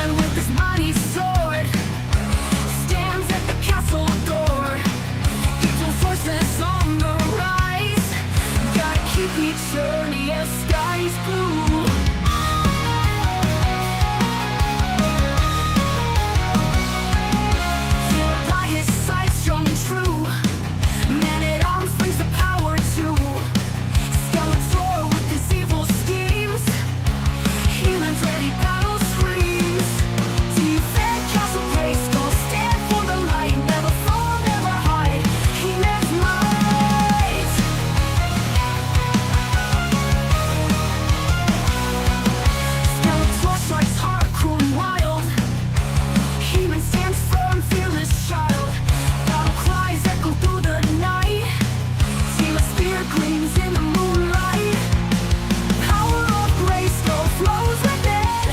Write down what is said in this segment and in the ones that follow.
and with his mighty sword stands at the castle door. Evil forces on the rise, gotta keep eternity as skies blue. By his side strong and true, man at arms brings the power to Galore with his evil schemes. Humans ready, battle screams. Defend Castle Grayskull, stand for the light, never fall, never hide. He-Man's might. Skeletor strikes hard, cruel and wild. He-Man stands firm, fearless child. Battle cries echo through the night. Teal spear gleams in the moonlight. Power of Grayskull flows within.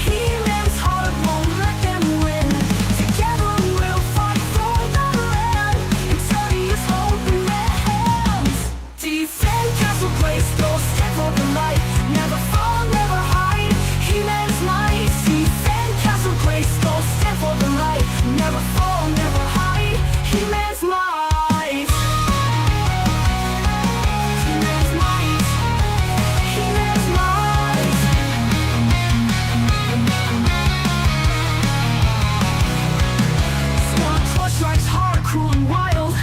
He-Man's heart won't let them win. Together we'll fight for the land. Eternity is hope in their hands. Defend Castle Grayskull, stand for the light. Never fall, never hide. He-Man's might. Defend Castle Grayskull, stand for the light. Never fall, never hide. He-Man's might. He-Man's might. He-Man's might. Skeletor strikes hard, cruel and wild.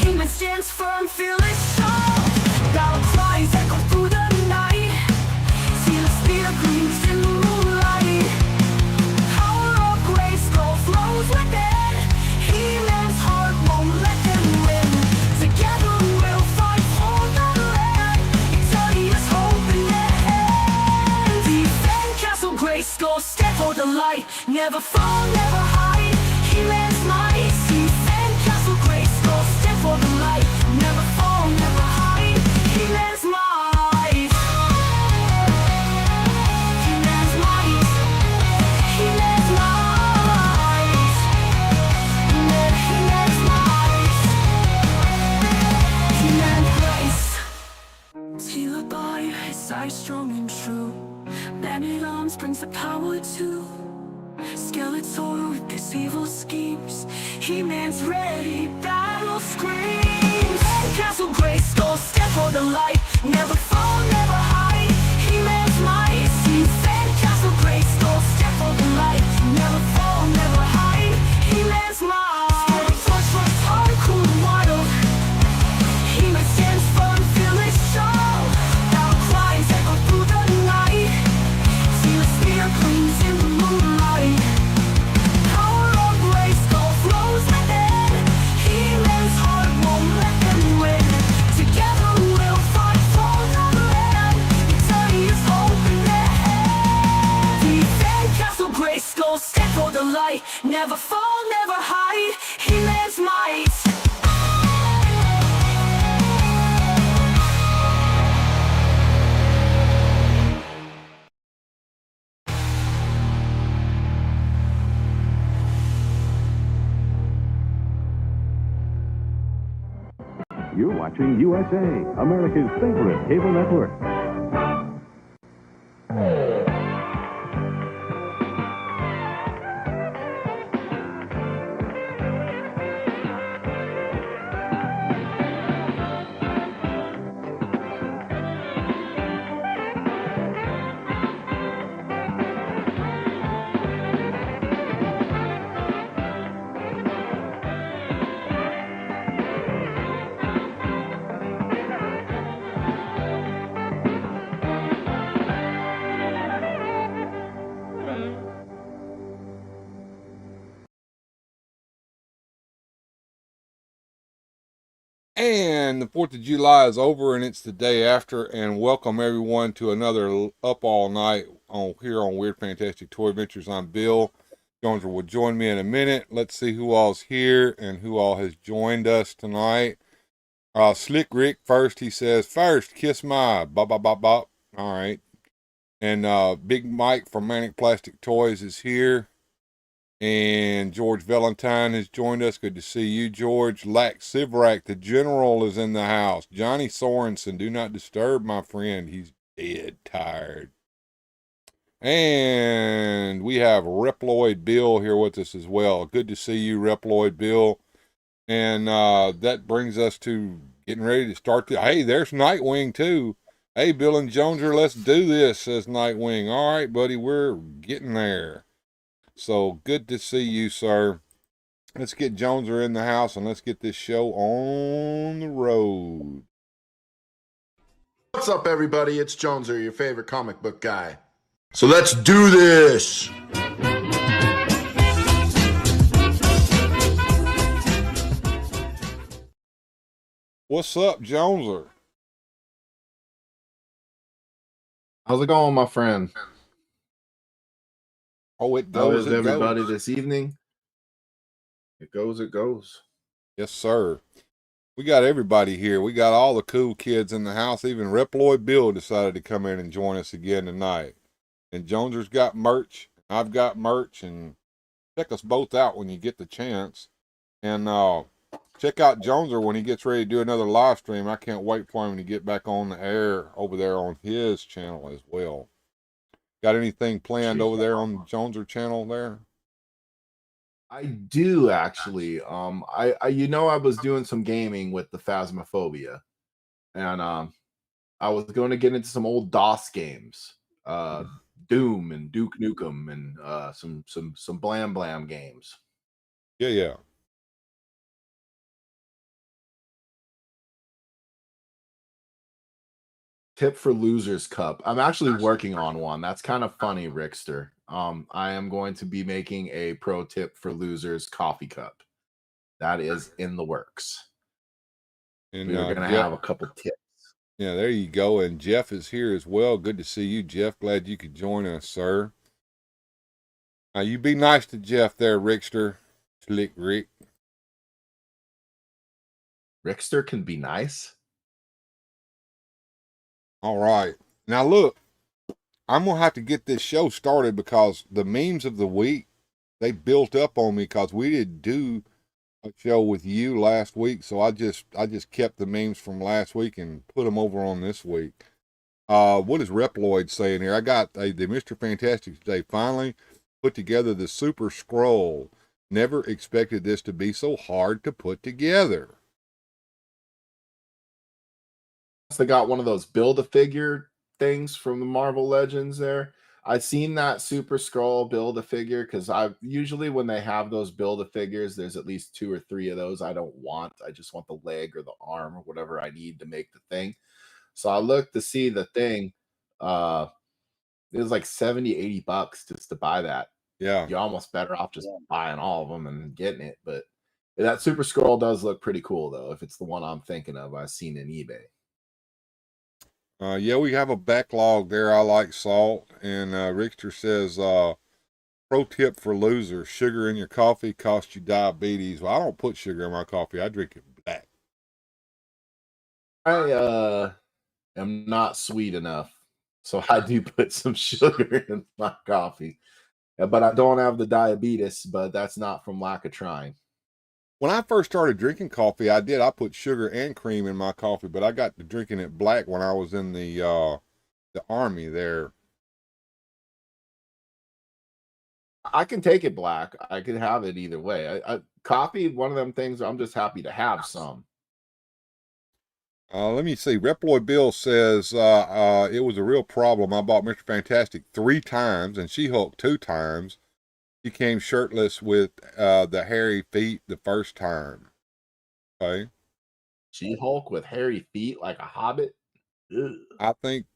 He-Man stands firm, fearless child. Battle cries echo through the night. Teal spear gleams in the moonlight. Power of Grayskull flows within. He-Man's heart won't let them win. Together we'll fight for the land. Eternity is hope in their hands. Defend Castle Grayskull, stand for the light. Never fall, never hide. He-Man's might. Defend Castle Grayskull, stand for the light. Never fall, never hide. He-Man's might. He-Man's might. He-Man's might. He-Man's might. He-Man's grace. Teal by his side strong and true, man at arms brings the power to Skeletor with his evil schemes. He-Man's ready, battle screams. Castle Grayskull, stand for the light. Never fall, never hide. He-Man's might. Defend Castle Grayskull, stand for the light. Never fall, never hide. He-Man's might. Skeletor strikes hard, cruel and wild. He-Man stands firm, fearless child. Battle cries echo through the night. Teal spear gleams in the moonlight. Power of Grayskull flows within. He-Man's heart won't let them win. Together we'll fight for the land. Eternity is hope in their hands. Defend Castle Grayskull, stand for the light. Never fall, never hide. He-Man's might. You're watching USA, America's favorite cable network. And the 4th of July is over and it's the day after, and welcome everyone to another Up All Night here on Weird Fantastic Toy Adventures. I'm Bill. Jonezer will join me in a minute. Let's see who all's here and who all has joined us tonight. Slick Rick first, he says, first, kiss my bop, bop, bop, bop. All right. And Big Mike from Manic Plastic Toys is here. And George Valentine has joined us. Good to see you, George. Lack Sivrak, the general, is in the house. Johnny Sorensen, do not disturb my friend. He's dead tired. And we have Reploid Bill here with us as well. Good to see you, Reploid Bill. And that brings us to getting ready to start the. Hey, there's Nightwing too. Hey, Bill and Jonezer, let's do this, says Nightwing. All right, buddy, we're getting there. So good to see you, sir. Let's get Jonezer in the house and let's get this show on the road. What's up, everybody? It's Jonezer, your favorite comic book guy. So let's do this! What's up, Jonezer? How's it going, my friend? Oh, it How goes. is everybody this evening? It goes, it goes. Yes, sir. We got everybody here. We got all the cool kids in the house. Even Reploid Bill decided to come in and join us again tonight. And Jonezer's got merch. I've got merch. And check us both out when you get the chance. And check out Jonezer when he gets ready to do another live stream. I can't wait for him to get back on the air over there on his channel as well. Got anything planned over there on the Jonezer channel there? I do actually. I I was doing some gaming with the Phasmophobia, and I was going to get into some old DOS games, Doom and Duke Nukem, and some Blam Blam games. Yeah. Tip for Losers Cup. I'm actually working on one. That's kind of funny, Rickster. I am going to be making a pro tip for losers coffee cup. That is in the works. And We're going to have a couple tips. Yeah, there you go. And Jeff is here as well. Good to see you, Jeff. Glad you could join us, sir. You be nice to Jeff there, Rickster. Slick Rick. Rickster can be nice. All right. Now, look, I'm going to have to get this show started because the memes of the week, they built up on me because we didn't do a show with you last week. So I just kept the memes from last week and put them over on this week. What is Reploid saying here? I got the Mr. Fantastic today. Finally put together the Super Scroll. Never expected this to be so hard to put together. They got one of those Build-A-Figure things from the Marvel Legends there. I've seen that Super Scroll Build-A-Figure because I've usually when they have those Build-A-Figures, there's at least 2 or 3 of those I don't want. I just want the leg or the arm or whatever I need to make the thing. So I looked to see the thing. It was like 70, $80 just to buy that. Yeah. You're almost better off just buying all of them and getting it. But that Super Scroll does look pretty cool, though. If it's the one I'm thinking of, I've seen in eBay. Yeah, we have a backlog there. I like salt. And Richter says, pro tip for losers, sugar in your coffee costs you diabetes. Well, I don't put sugar in my coffee. I drink it black. I am not sweet enough. So I do put some sugar in my coffee. But I don't have the diabetes, but that's not from lack of trying. When I first started drinking coffee, I put sugar and cream in my coffee, but I got to drinking it black when I was in the army there. I can take it black. I can have it either way. Coffee, one of them things I'm just happy to have some. Let me see. Reploid Bill says it was a real problem. I bought Mr. Fantastic 3 times and She-Hulk 2 times. She came shirtless with the hairy feet the first time. Okay. She-Hulk with hairy feet like a hobbit? Ugh. I think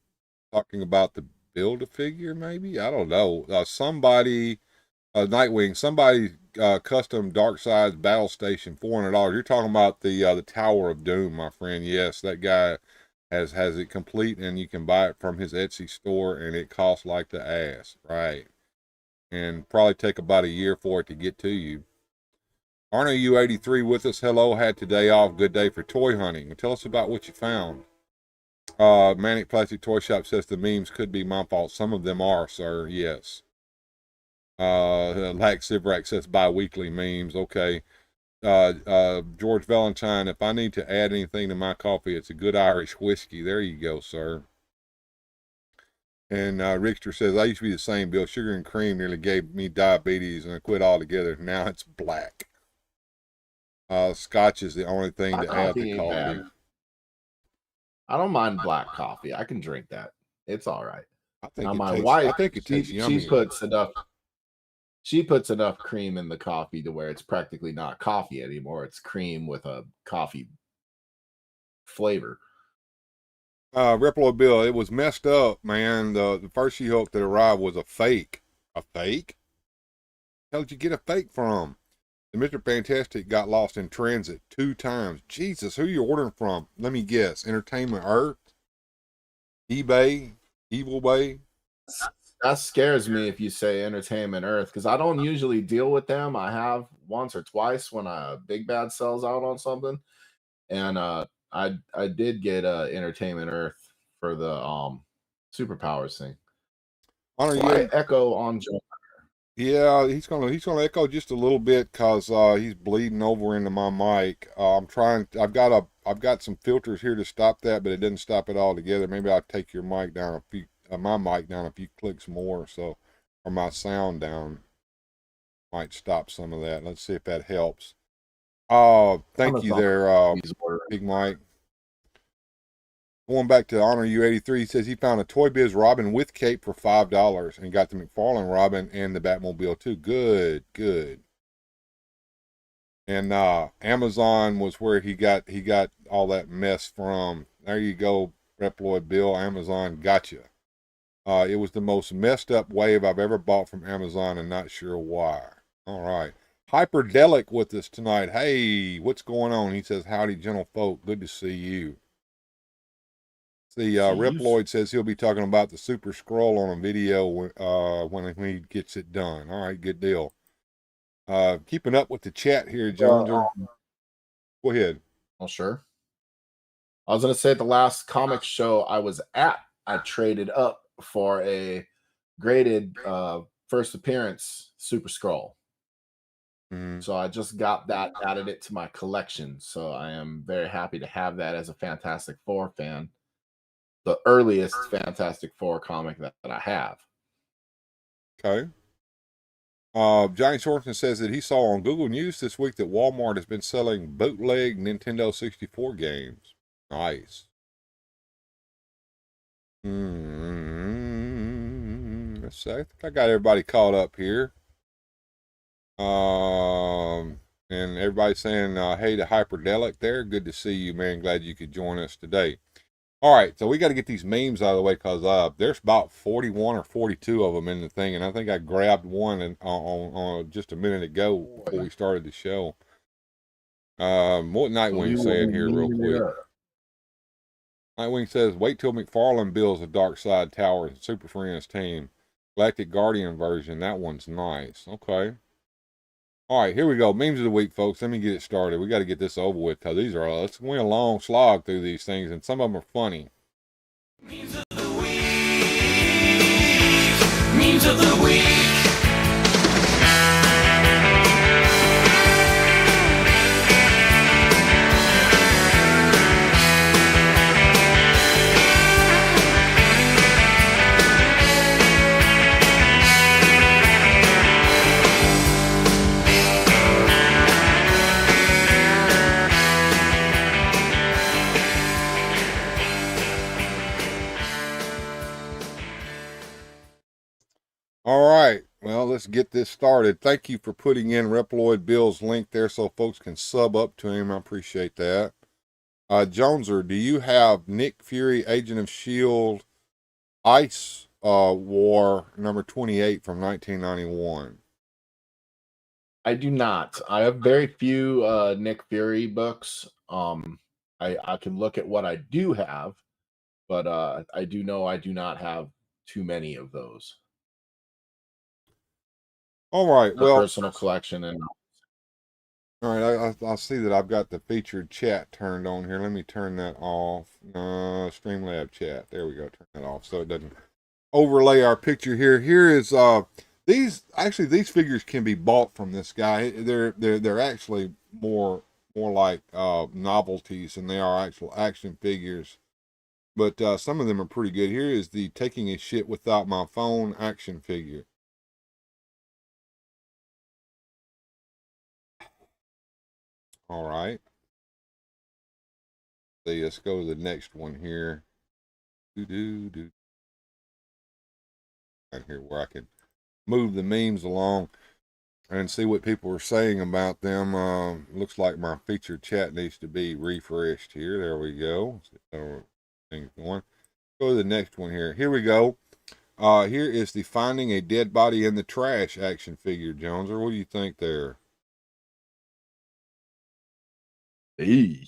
talking about the Build-A-Figure, maybe? I don't know. Somebody, Nightwing, somebody custom Darkseid's Battle Station, $400. You're talking about the Tower of Doom, my friend. Yes, that guy has it complete, and you can buy it from his Etsy store, and it costs like the ass, right? And probably take about a year for it to get to you. Arno U83 with us. Hello, had today off. Good day for toy hunting. Tell us about what you found. Manic Plastic Toy Shop says the memes could be my fault. Some of them are, sir. Yes. Lax Sivrak says bi-weekly memes. Okay. George Valentine, if I need to add anything to my coffee, it's a good Irish whiskey. There you go, sir. And Rickster says, I used to be the same, Bill. Sugar and cream nearly gave me diabetes and I quit altogether. Now it's black. Scotch is the only thing Black to add to coffee ain't coffee. bad. I don't mind black coffee. I can drink that. It's all right. I think Now it my tastes, wife, I think it tastes yummy. she puts enough cream in the coffee to where it's practically not coffee anymore. It's cream with a coffee flavor. Reploid Bill, it was messed up, man. The first She-Hulk that arrived was a fake. A fake? How did you get a fake from? The Mr. Fantastic got lost in transit 2 times. Jesus, who are you ordering from? Let me guess. Entertainment Earth? eBay? Evil Bay? That scares me if you say Entertainment Earth, because I don't usually deal with them. I have once or twice when a Big Bad sells out on something. And I did get Entertainment Earth for the superpowers thing. Honor Slight echo on Joe. Yeah, he's gonna echo just a little bit because he's bleeding over into my mic. I've got some filters here to stop that, but it doesn't stop it all together. Maybe I'll take your mic down my mic down a few clicks more, or my sound down. Might stop some of that. Let's see if that helps. Thank you there, Big Mike. Going back to Honor You 83, he says he found a Toy Biz Robin with cape for $5 and got the McFarlane Robin and the Batmobile too. Good. And Amazon was where he got all that mess from. There you go, Reploid Bill. Amazon got you. It was the most messed up wave I've ever bought from Amazon and not sure why. All right. Hyperdelic with us tonight. Hey, what's going on? He says, howdy, gentle folk. Good to see you. See, Reploid says he'll be talking about the Super Scroll on a video when he gets it done. All right, good deal. Keeping up with the chat here, Jonezer. Go ahead. Oh, sure. I was going to say at the last comic show I was at, I traded up for a graded first appearance Super Scroll. So I just got that, added it to my collection. So I am very happy to have that as a Fantastic Four fan. The earliest Fantastic Four comic that I have. Okay. Johnny Sorensen says that he saw on Google News this week that Walmart has been selling bootleg Nintendo 64 games. Nice. Let's see. I think I got everybody caught up here. And everybody's saying, hey to Hyperdelic there. Good to see you, man. Glad you could join us today. All right, so we got to get these memes out of the way because there's about 41 or 42 of them in the thing, and I think I grabbed one on just a minute ago before we started the show. What Nightwing saying here real quick? Nightwing says, wait till McFarlane builds a Dark Side Tower and Super Friends team. Galactic Guardian version, that one's nice. Okay. All right, here we go. Memes of the week, folks. Let me get it started. We got to get this over with because these are, let's win a long slog through these things, and some of them are funny. Memes of the week. Memes of the week. All right, well, let's get this started. Thank you for putting in Reploid Bill's link there so folks can sub up to him. I appreciate that. Jonezer, do you have Nick Fury, Agent of S.H.I.E.L.D., Ice War number 28 from 1991? I do not. I have very few Nick Fury books. I can look at what I do have, but I do know I do not have too many of those. All right, well, personal collection. And all right, I see that I've got the featured chat turned on here. Let me turn that off. Streamlabs chat. There we go. Turn that off so it doesn't overlay our picture here. Here is these figures can be bought from this guy. They're actually more like novelties than they are actual action figures. but some of them are pretty good. Here is the taking a shit without my phone action figure. All right. Let's go to the next one here. Do. Right here where I can move the memes along and see what people are saying about them. Looks like my featured chat needs to be refreshed here. There we go. Things going. Go to the next one here. Here we go. Here is the finding a dead body in the trash action figure, Jonezer. What do you think there? Hey.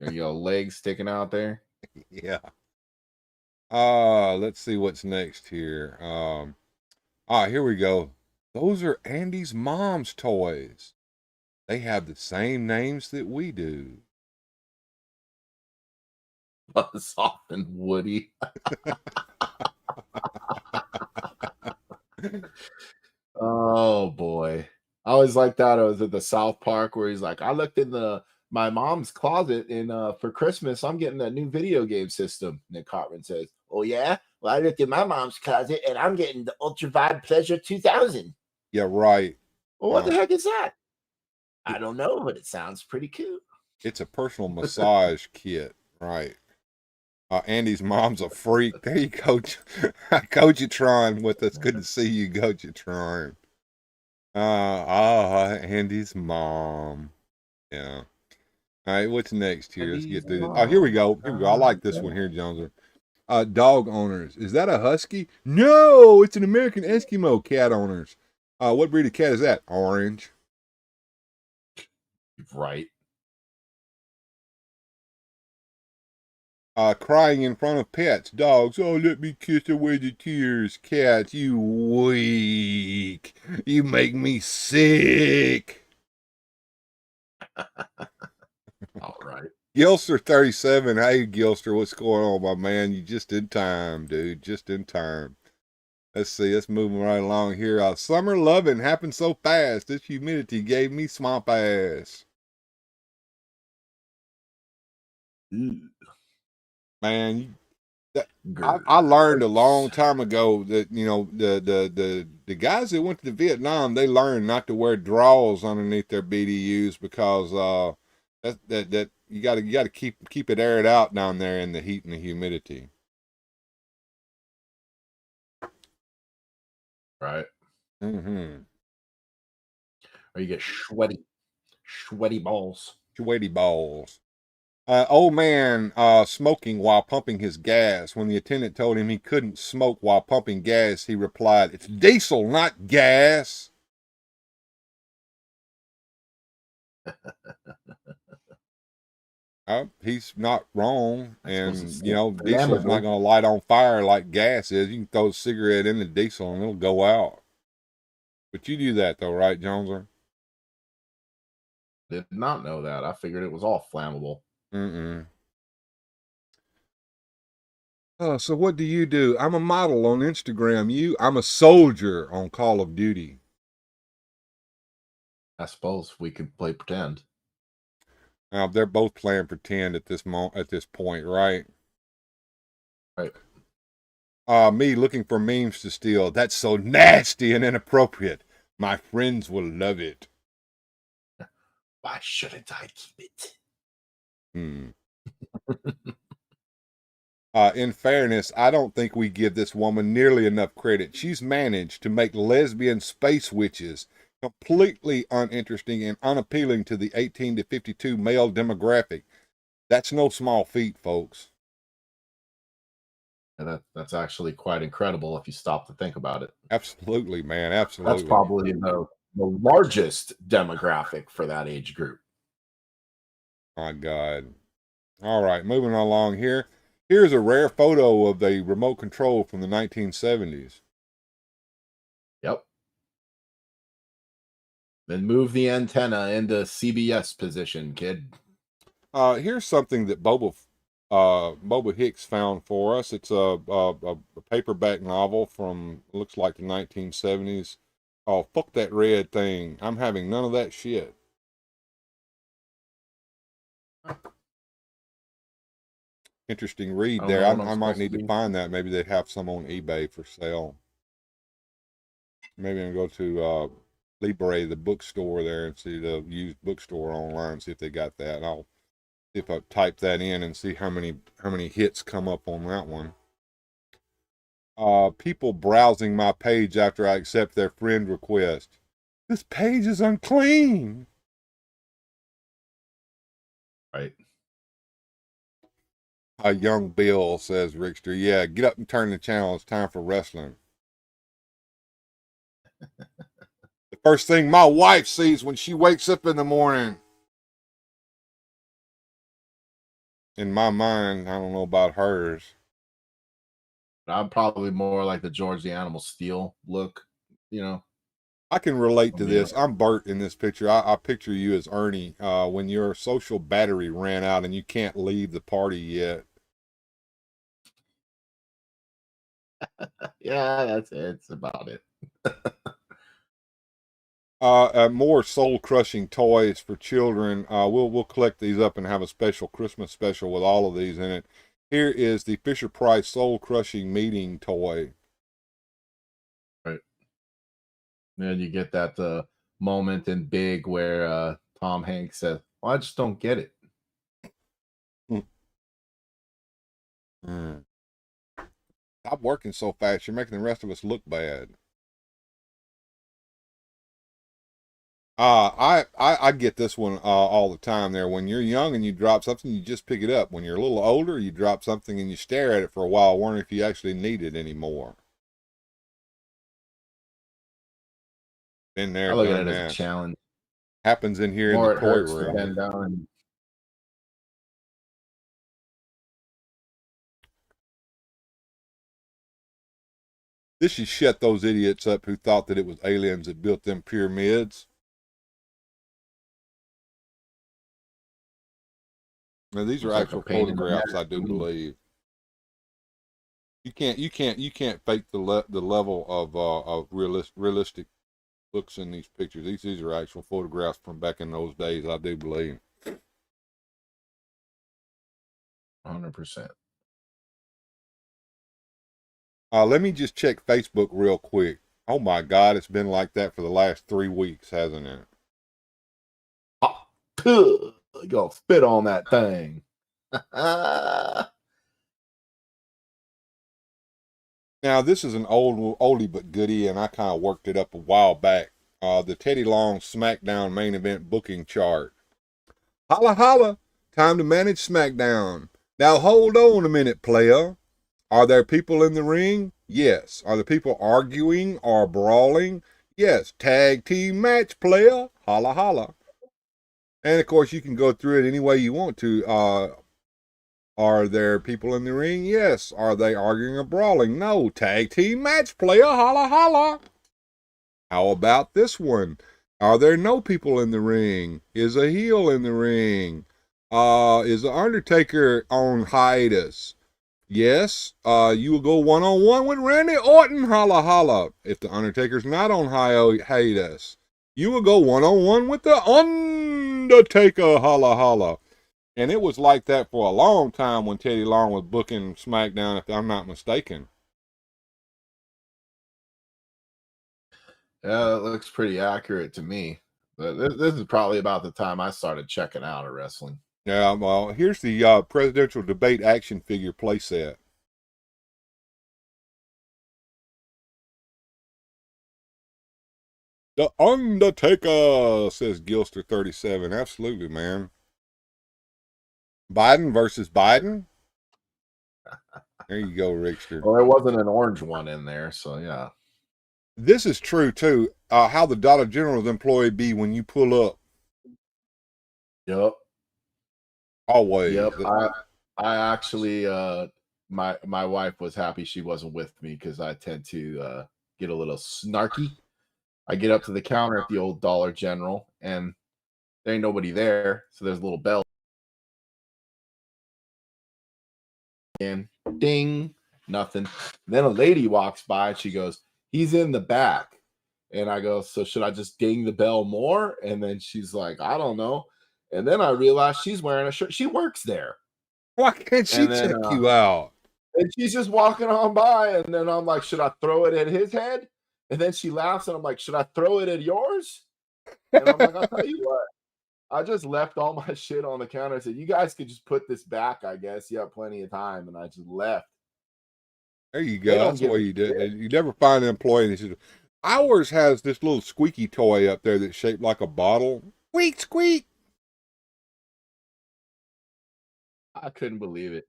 There you go, legs sticking out there. Yeah. Let's see what's next here. Here we go. Those are Andy's mom's toys. They have the same names that we do. Buzz off and Woody. Oh boy. I always like that. I was at the South Park where he's like, I looked in my mom's closet and for Christmas I'm getting a new video game system. Nick Cartman says, oh yeah? Well, I looked in my mom's closet and I'm getting the Ultra Vibe Pleasure 2000. Yeah, right. Well, what the heck is that? I don't know, but it sounds pretty cool. It's a personal massage kit, right? Andy's mom's a freak. There you go, Coachatron with us. Good to see you, Coachatron. Andy's mom. Yeah. All right, what's next here? Let's get through this. Oh, here we go. Here we go. I like this one here, Jonezer. Dog owners. Is that a husky? No, it's an American Eskimo. Cat owners. What breed of cat is that? Orange. Right. Crying in front of pets. Dogs. Oh, let me kiss away the tears. Cats, you weak. You make me sick. All right. Gilster 37. Hey, Gilster, what's going on, my man? You just in time, dude. Just in time. Let's see. Let's move right along here. Summer loving happened so fast. This humidity gave me swamp ass. Man, I learned a long time ago that the guys that went to Vietnam, they learned not to wear drawers underneath their BDUs because that you gotta keep it aired out down there in the heat and the humidity. Right. Mm-hmm. Or you get sweaty balls. Sweaty balls. Old man smoking while pumping his gas. When the attendant told him he couldn't smoke while pumping gas, he replied, "It's diesel, not gas." He's not wrong. And, diesel's not going to light on fire like gas is. You can throw a cigarette in the diesel and it'll go out. But you do that, though, right, Jonezer? Did not know that. I figured it was all flammable. Mm-mm. So what do you do? I'm a model on Instagram. I'm a soldier on Call of Duty. I suppose we could play pretend. They're both playing pretend at this point, right? Right. Me looking for memes to steal. That's so nasty and inappropriate. My friends will love it. Why shouldn't I keep it? In fairness, I don't think we give this woman nearly enough credit. She's managed to make lesbian space witches completely uninteresting and unappealing to the 18 to 52 male demographic. That's no small feat, folks. And that's actually quite incredible if you stop to think about it. Absolutely, man. Absolutely. That's probably the largest demographic for that age group. My God. All right, moving along here. Here's a rare photo of the remote control from the 1970s. Yep. Then move the antenna into CBS position, kid. Here's something that Boba Hicks found for us. It's a paperback novel from, looks like the 1970s. Oh, fuck that red thing. I'm having none of that shit. Interesting read I don't there. know what I'm I might supposed need to to do. find that. Maybe they'd have some on eBay for sale. Maybe I'll go to Libre, the bookstore there, and see the used bookstore online, see if they got that. And I'll see if I type that in and see how many hits come up on that one. People browsing my page after I accept their friend request. This page is unclean. Right. Young Bill, says Rickster. Yeah, get up and turn the channel. It's time for wrestling. The first thing my wife sees when she wakes up in the morning. In my mind, I don't know about hers. I'm probably more like the George the Animal Steel look, you know. I can relate to Yeah. this. I'm Bert in this picture. I picture you as Ernie when your social battery ran out and you can't leave the party yet. Yeah, that's it. It's about it. More soul-crushing toys for children. We'll collect these up and have a special Christmas special with all of these in it. Here is the Fisher-Price soul-crushing meeting toy. Right. And you get that moment in Big where Tom Hanks says, well, I just don't get it. Stop working so fast. You're making the rest of us look bad. I get this one all the time there. When you're young and you drop something, you just pick it up. When you're a little older, you drop something and you stare at it for a while, wondering if you actually need it anymore. Been there, I look at done it that. as a challenge. Happens in here More in the it toy hurts to room. bend down and This should shut those idiots up who thought that it was aliens that built them pyramids. Now these are Looks like a actual pain in the photographs, neck I do to me. believe. You can't fake the level of realistic looks in these pictures. These are actual photographs from back in those days, I do believe. 100%. Let me just check Facebook real quick. Oh my God, it's been like that for the last 3 weeks, hasn't it? You gonna spit on that thing. Now, this is an oldie but goodie, and I kind of worked it up a while back. The Teddy Long SmackDown main event booking chart. Holla holla, time to manage SmackDown. Now hold on a minute, player. Are there people in the ring? Yes. Are the people arguing or brawling? Yes. Tag team match, player. Holla holla. And of course, you can go through it any way you want to. Are there people in the ring? Yes. Are they arguing or brawling? No. Tag team match, player. Holla holla. How about this one? Are there no people in the ring? Is a heel in the ring? Is the Undertaker on hiatus? Yes. You will go one-on-one with Randy Orton. Holla holla. If the Undertaker's not on hiatus, you will go one-on-one with the Undertaker. Holla holla. And it was like that for a long time when Teddy Long was booking SmackDown, if I'm not mistaken. Yeah, that looks pretty accurate to me. But this is probably about the time I started checking out of wrestling. Yeah, well, here's the presidential debate action figure playset. The Undertaker, says Gilster37. Absolutely, man. Biden versus Biden. There you go, Rickster. Well, there wasn't an orange one in there, so yeah. This is true, too. How the Dollar General's employee be when you pull up. Yep. Always. Yep. I actually my wife was happy she wasn't with me because I tend to get a little snarky. I get up to the counter at the old Dollar General and there ain't nobody there, so there's a little bell. And ding, nothing. Then a lady walks by and she goes, "He's in the back." And I go, "So should I just ding the bell more?" And then she's like, "I don't know." And then I realized she's wearing a shirt. She works there. Why can't she And then, check you out? and she's just walking on by, and then I'm like, should I throw it at his head? And then she laughs, and I'm like, should I throw it at yours? And I'm like, I'll tell you what. I just left all my shit on the counter and said, you guys could just put this back, I guess. You have plenty of time. And I just left. There you They go. don't That's the give way a you do shit. it. You never find an employee that says, ours has this little squeaky toy up there that's shaped like a bottle. Squeak, squeak. I couldn't believe it.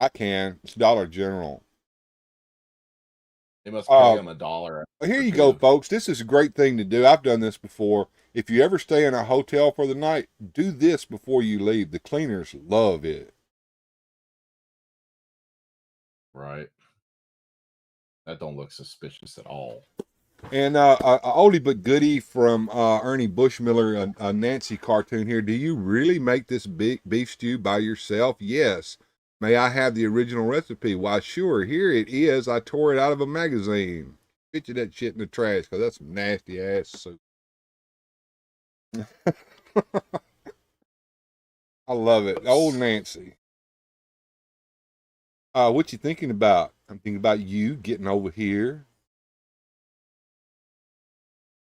I can. It's Dollar General. They must pay him Here $1 you or go, two. folks. This is a great thing to do. I've done this before. If you ever stay in a hotel for the night, do this before you leave. The cleaners love it. Right. That don't look suspicious at all. And a oldie but goodie from Ernie Bushmiller, a Nancy cartoon here. Do you really make this beef stew by yourself? Yes. May I have the original recipe? Why, sure. Here it is. I tore it out of a magazine. Picture that shit in the trash, because that's some nasty ass soup. I love it. Old Nancy. What you thinking about? I'm thinking about you getting over here.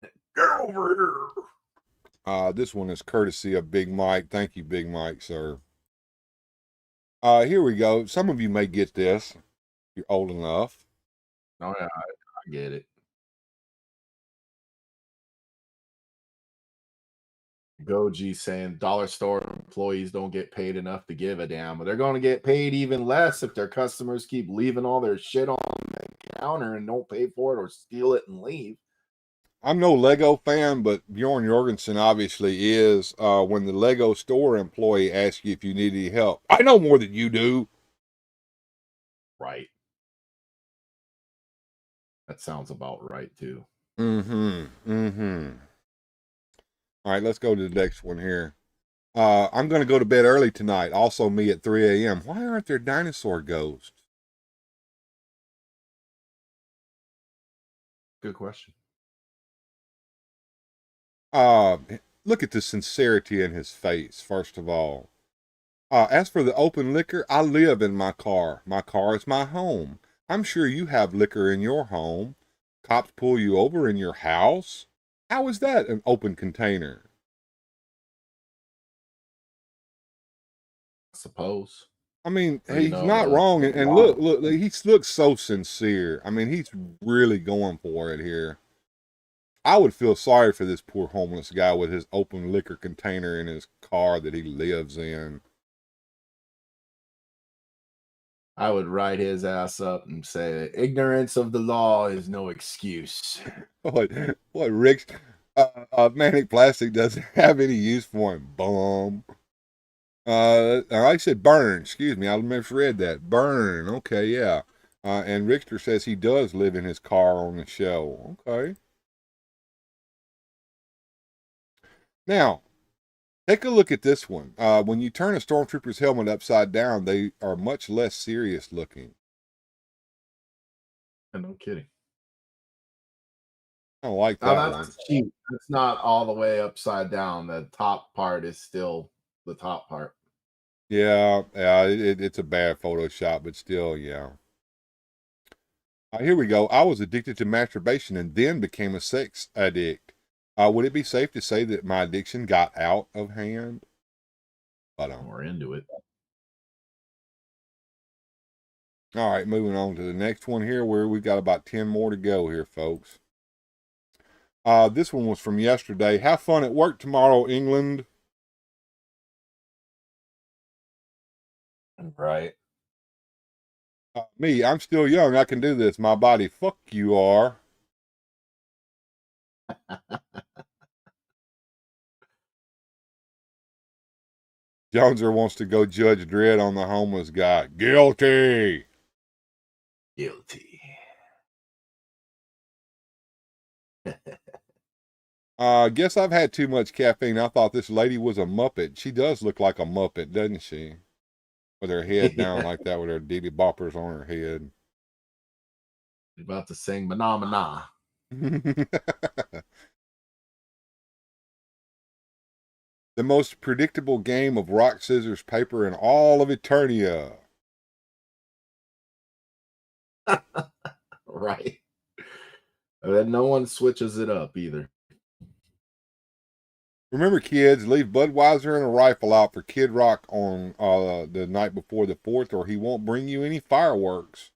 Get over here. This one is courtesy of Big Mike. Thank you, Big Mike, sir. Here we go. Some of you may get this. You're old enough. Oh, yeah, I get it. Goji saying dollar store employees don't get paid enough to give a damn, but they're going to get paid even less if their customers keep leaving all their shit on the counter and don't pay for it or steal it and leave. I'm no Lego fan, but Bjorn Jorgensen obviously is. When the Lego store employee asks you if you need any help, I know more than you do. Right. That sounds about right too. All right, let's go to the next one here. I'm going to go to bed early tonight. Also me at 3 a.m. Why aren't there dinosaur ghosts? Good question. Look at the sincerity in his face, first of all. As for the open liquor, I live in my car. My car is my home. I'm sure you have liquor in your home. Cops pull you over in your house? How is that an open container? I suppose. I mean, Or, you he's know, not wrong. And law. look, he looks so sincere. I mean, he's really going for it here. I would feel sorry for this poor homeless guy with his open liquor container in his car that he lives in. I would write his ass up and say, ignorance of the law is no excuse. What Rick's Manic Plastic doesn't have any use for him. Bum. I said burn. Excuse me, I misread that. Burn. Okay, yeah. And Richter says he does live in his car on the show. Okay. Now, take a look at this one. When you turn a stormtrooper's helmet upside down, they are much less serious looking. No kidding. I don't like Now that that's one. cheap. It's not all the way upside down. The top part is still the top part. Yeah, it's a bad Photoshop, but still, yeah. Here we go. I was addicted to masturbation and then became a sex addict. Would it be safe to say that my addiction got out of hand? But We're into it. all right, moving on to the next one here, where we've got about 10 more to go here, folks. This one was from yesterday. Have fun at work tomorrow, England. Right. Me, I'm still young. I can do this. My body, fuck you are. Jonezer wants to go Judge Dredd on the homeless guy. Guilty. Guilty. Guess I've had too much caffeine. I thought this lady was a Muppet. She does look like a Muppet, doesn't she? With her head down like that, with her diddy boppers on her head. About to sing Mana. The most predictable game of rock, scissors, paper in all of Eternia. Right. And then no one switches it up either. Remember, kids, leave Budweiser and a rifle out for Kid Rock on the night before the 4th, or he won't bring you any fireworks.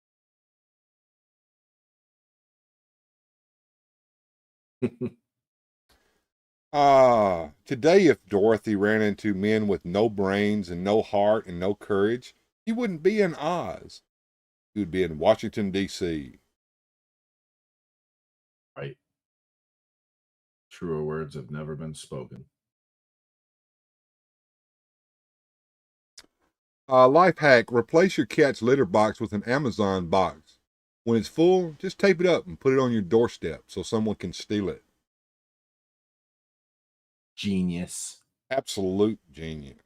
Today, if Dorothy ran into men with no brains and no heart and no courage, he wouldn't be in Oz. He would be in Washington, D.C. Right. Truer words have never been spoken. Life hack, replace your cat's litter box with an Amazon box. When it's full, just tape it up and put it on your doorstep so someone can steal it. Genius. Absolute genius.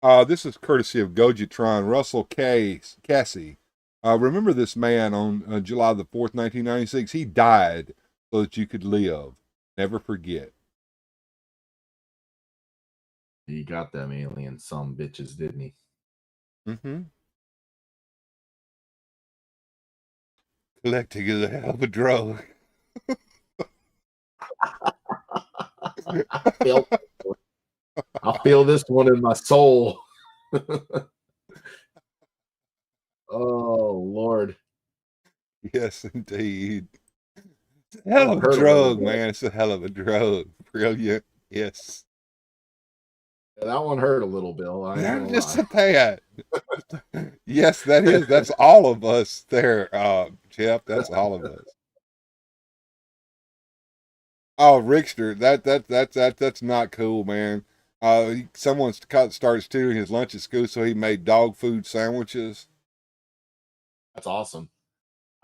This is courtesy of Gojitron, Russell Cassie. Remember this man on July the 4th, 1996? He died so that you could live. Never forget. He got them alien some bitches, didn't he? Mm-hmm. Collecting is a hell of a drug. I feel this one in my soul. Oh, Lord. Yes, indeed. It's a hell of a drug, man. It's a hell of a drug. Brilliant. Yes. Yeah, that one hurt a little, Bill. I ain't Just gonna a tad. Yes, that is. That's all of us there, Jeff. That's all of us. Oh, Rickster, that's not cool, man. Someone started stealing his lunch at school, so he made dog food sandwiches. That's awesome.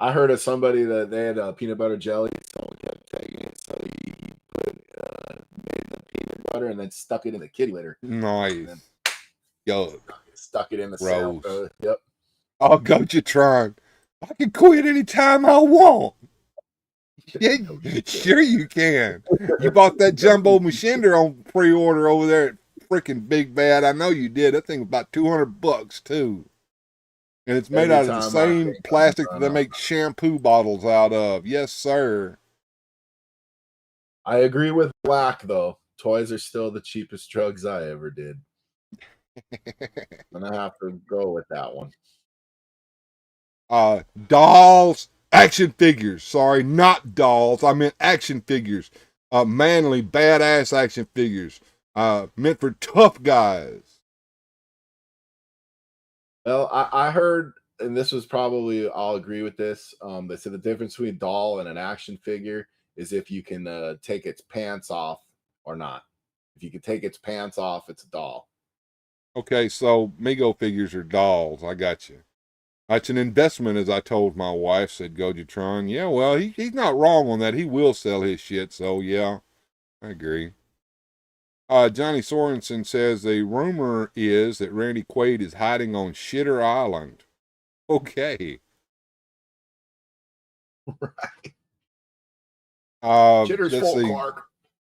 I heard of somebody that they had peanut butter jelly. Someone kept taking it, so he made the peanut butter and then stuck it in the kitty litter. Nice. Yo, stuck it in the gross. syrup. Yep. Oh, Gojitron. I can quit anytime I want. Yeah, sure you can. You bought that jumbo machiner on pre-order over there at freaking Big Bad. I know you did. That thing was about $200 too. And it's made out of the same plastic that they make shampoo bottles out of. Yes, sir. I agree with Black, though. Toys are still the cheapest drugs I ever did. And I have to go with that one. Dolls, action figures. Sorry, not dolls. I meant action figures. Manly, badass action figures. Meant for tough guys. Well, I heard, and this was probably, I'll agree with this. They said the difference between a doll and an action figure is if you can take its pants off or not. If you can take its pants off, it's a doll. Okay, so Mego figures are dolls. I got you. That's an investment, as I told my wife, said Gojitron. Yeah, well, he's not wrong on that. He will sell his shit, so yeah, I agree. Johnny Sorensen says the rumor is that Randy Quaid is hiding on Shitter Island. Okay. Right. Shitter's full, Clark.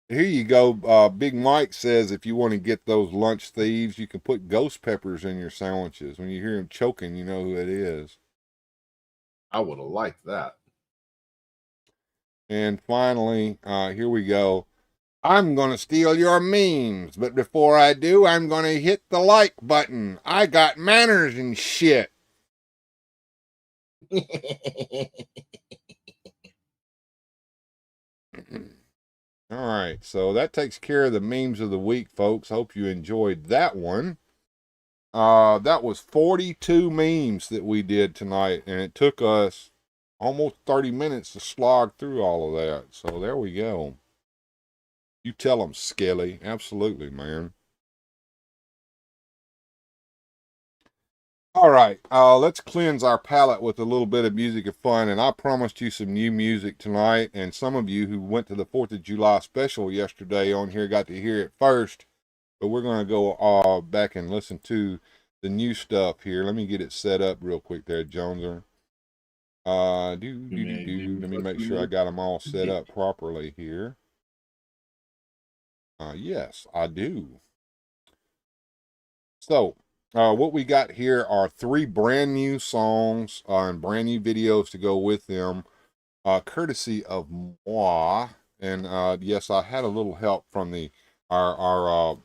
Here you go. Big Mike says if you want to get those lunch thieves, you can put ghost peppers in your sandwiches. When you hear him choking, you know who it is. I would have liked that. And finally, here we go. I'm going to steal your memes, but before I do, I'm going to hit the like button. I got manners and shit. All right, so that takes care of the memes of the week, folks. Hope you enjoyed that one. That was 42 memes that we did tonight, and it took us almost 30 minutes to slog through all of that. So there we go. You tell them, Skelly. Absolutely, man. All right, let's cleanse our palate with a little bit of music of fun. And I promised you some new music tonight. And some of you who went to the 4th of July special yesterday on here got to hear it first. But we're going to go back and listen to the new stuff here. Let me get it set up real quick there, Jonezer. Let me make sure I got them all set up properly here. Yes, I do. So, what we got here are 3 brand new songs and brand new videos to go with them, courtesy of moi. And yes, I had a little help from our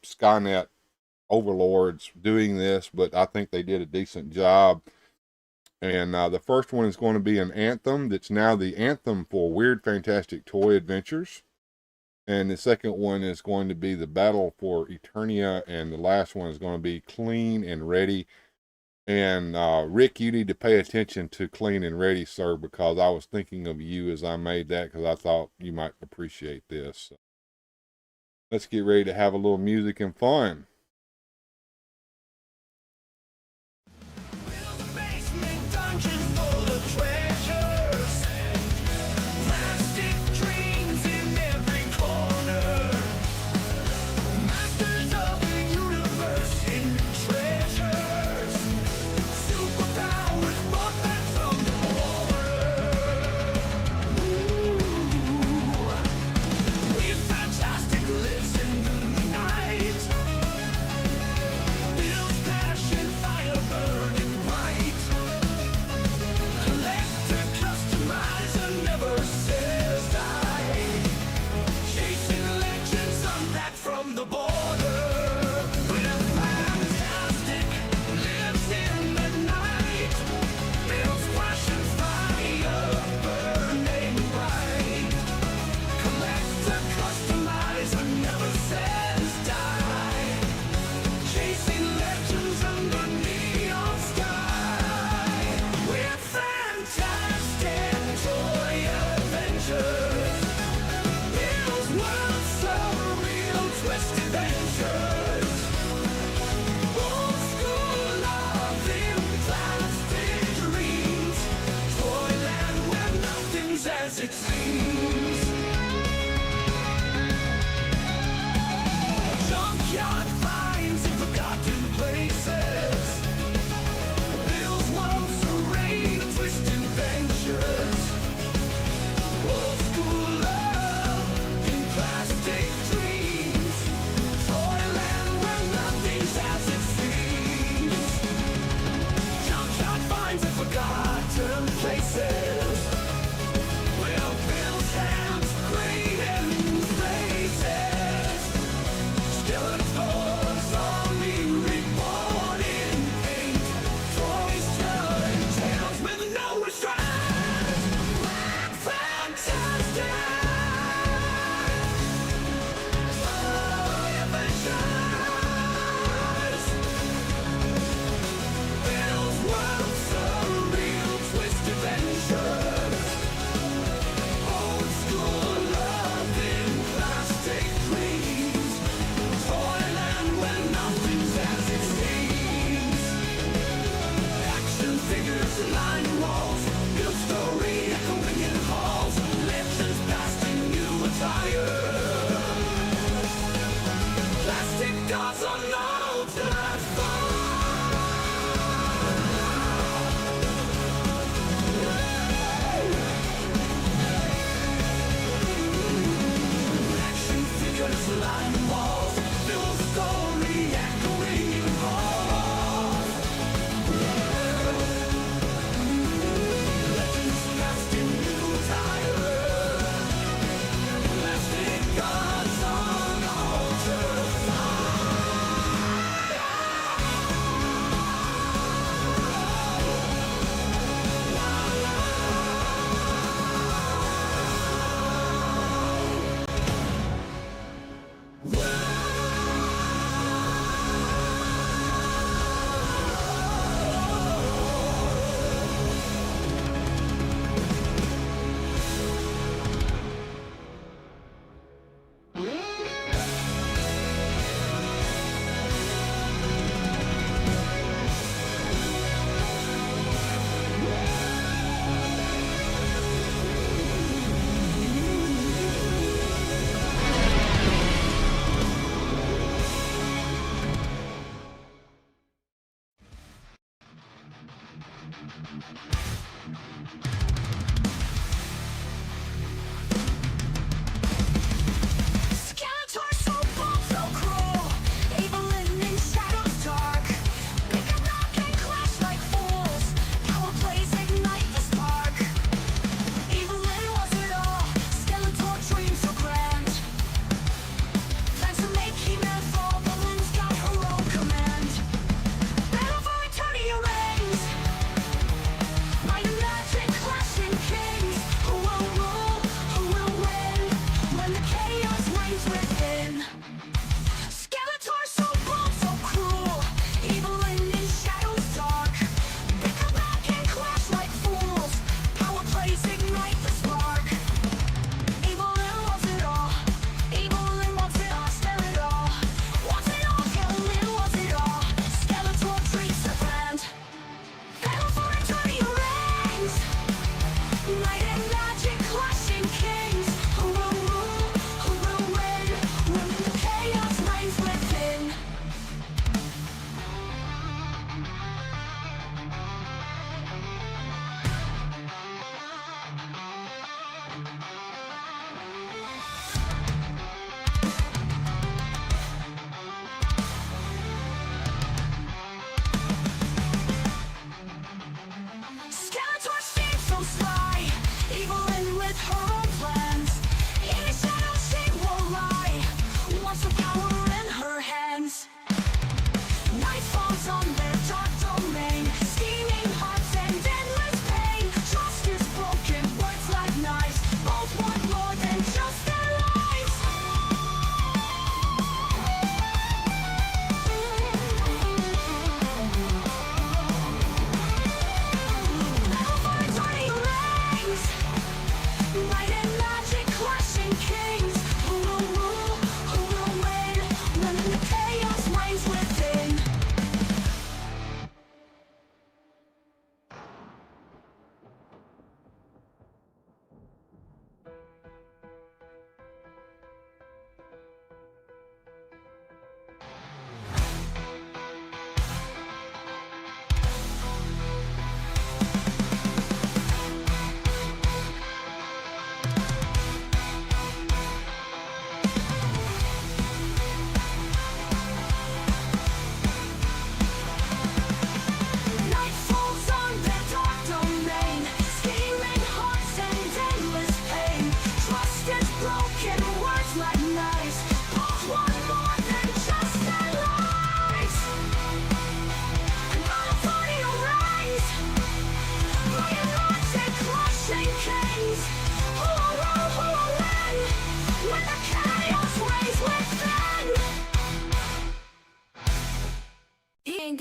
Skynet overlords doing this, but I think they did a decent job. And the first one is going to be an anthem that's now the anthem for Weird Fantastic Toy Adventures. And the second one is going to be the Battle for Eternia. And the last one is going to be Clean and Ready. And Rick, you need to pay attention to Clean and Ready, sir, because I was thinking of you as I made that, because I thought you might appreciate this. So let's get ready to have a little music and fun.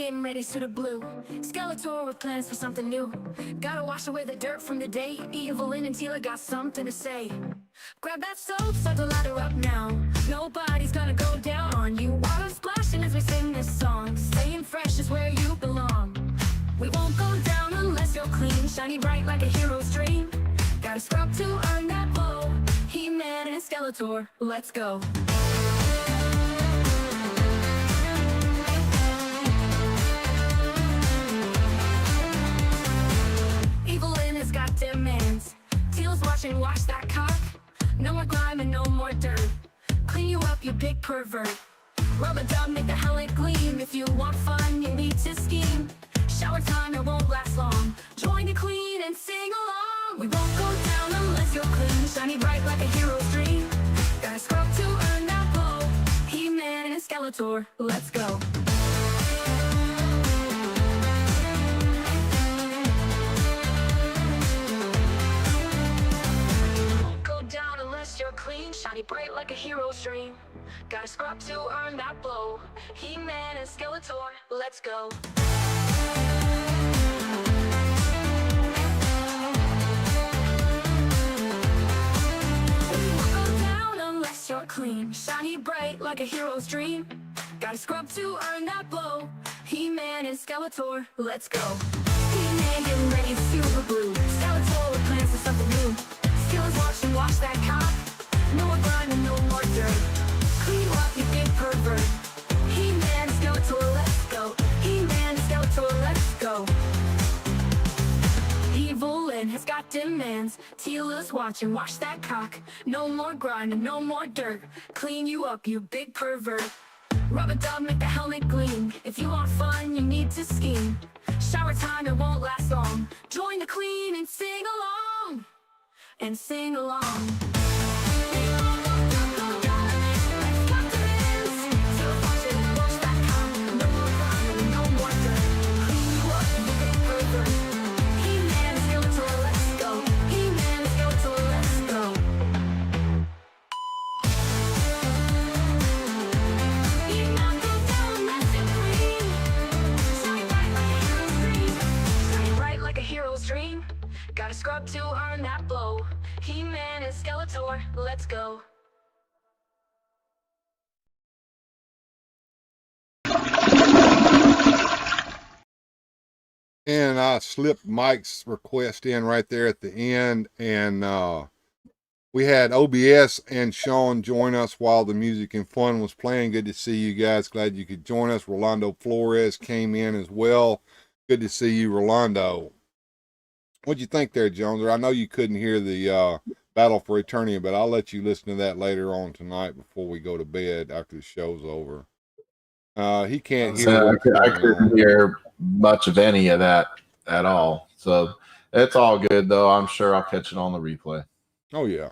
getting ready to the blue. Skeletor with plans for something new. Gotta wash away the dirt from the day. Evelyn and Tila got something to say. Grab that soap, start the ladder up now. Nobody's gonna go down on you. Water splashing as we sing this song. Staying fresh is where you belong. We won't go down unless you're clean. Shiny bright like a hero's dream. Gotta scrub to earn that glow. He-Man and Skeletor, let's go. Evelyn has got demands. Teal's watching, watch that cock. No more grime and no more dirt. Clean you up, you big pervert. Rub a dub, make the helmet gleam. If you want fun, you need to scheme. Shower time, it won't last long. Join the queen and sing along. We won't go down unless you're clean. Shiny bright like a hero's dream. Gotta scrub to earn that glow. He-Man and Skeletor, let's go. Won't go down unless you're clean. Shiny bright like a hero's dream. Gotta scrub to earn that blow. He-Man and Skeletor, let's go. You're clean, shiny bright like a hero's dream. Gotta scrub to earn that blow. He-Man and Skeletor, let's go. He-Man getting ready to super blue. Skeletor with plans for something new. Skills watching, watch that cock. No more grime and no more dirt. Clean you up, you big pervert. He-Man and Skeletor, let's go. He-Man and Skeletor, let's go. Evelyn has got demands. Tila's watching, watch that cock. No more grind and no more dirt. Clean you up, you big pervert. Rub a dub, make the helmet gleam. If you want fun, you need to scheme. Shower time, it won't last long. Join the queen and sing along. And sing along. Gotta scrub to earn that blow. He-Man and Skeletor, let's go. And I slipped Mike's request in right there at the end, and we had OBS and Sean join us while the music and fun was playing. Good to see you guys. Glad you could join us. Rolando Flores came in as well. Good to see you, Rolando. What'd you think there, Jonezer? I know you couldn't hear the Battle for Eternity, but I'll let you listen to that later on tonight before we go to bed after the show's over. He can't hear. I couldn't hear much of any of that at all. So it's all good, though. I'm sure I'll catch it on the replay. Oh, yeah.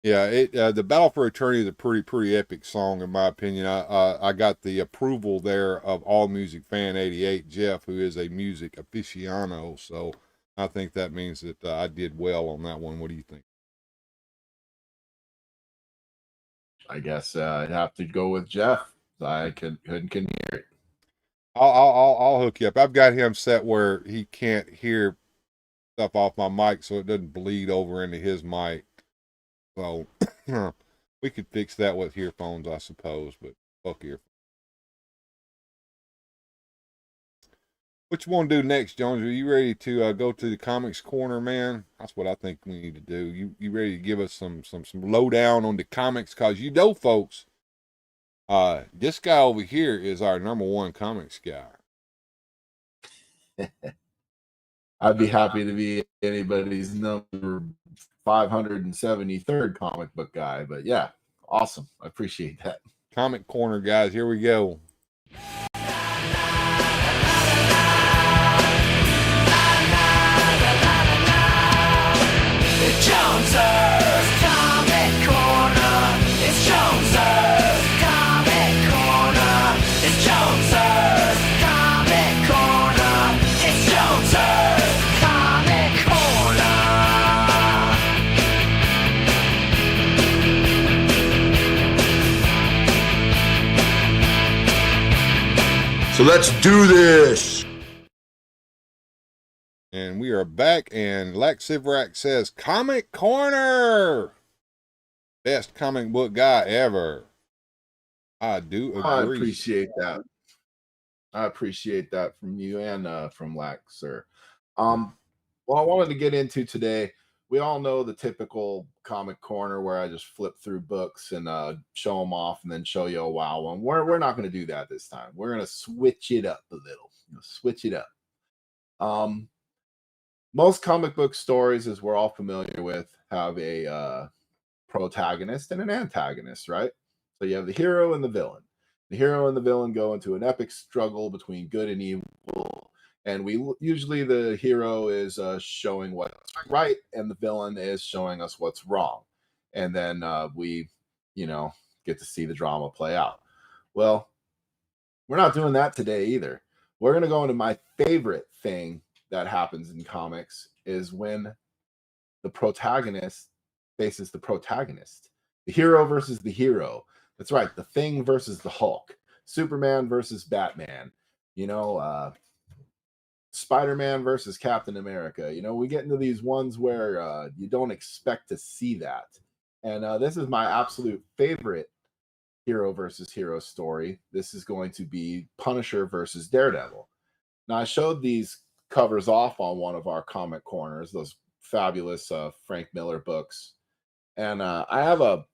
Yeah, the Battle for Eternity is a pretty epic song, in my opinion. I got the approval there of All Music Fan 88, Jeff, who is a music aficionado, so I think that means that I did well on that one. What do you think? I guess I'd have to go with Jeff. I couldn't hear it. I'll hook you up. I've got him set where he can't hear stuff off my mic, so it doesn't bleed over into his mic. So we could fix that with earphones, I suppose. But fuck earphones. What you want to do next, Jones? Are you ready to go to the comics corner, man? That's what I think we need to do. You ready to give us some lowdown on the comics? Cause you know, folks, this guy over here is our #1 comics guy. I'd be happy to be anybody's number 573rd comic book guy, but yeah, awesome. I appreciate that. Comic corner, guys. Here we go. Jonezer's Comic Corner. It's Jonezer's Comic Corner. It's Jonezer's Comic Corner. It's Jonezer's Comic Corner. let's do this. And we are back, and Lex Sivrak says, Comic Corner! Best comic book guy ever. I do agree. I appreciate that. I appreciate that from you and from Lex, sir. Well, I wanted to get into today. We all know the typical comic corner where I just flip through books and show them off and then show you a wow one. We're not going to do that this time. We're going to switch it up a little. Switch it up. Most comic book stories, as we're all familiar with, have a protagonist and an antagonist, right? So you have the hero and the villain. The hero and the villain go into an epic struggle between good and evil. And usually the hero is showing what's right, and the villain is showing us what's wrong. And then we, get to see the drama play out. Well, we're not doing that today either. We're going to go into my favorite thing that happens in comics is when the protagonist faces the protagonist. The hero versus the hero. That's right. The Thing versus the Hulk. Superman versus Batman. Spider-Man versus Captain America. We get into these ones where you don't expect to see that. And this is my absolute favorite hero versus hero story. This is going to be Punisher versus Daredevil. Now, I showed these covers off on one of our comic corners, those fabulous Frank Miller books. And I have a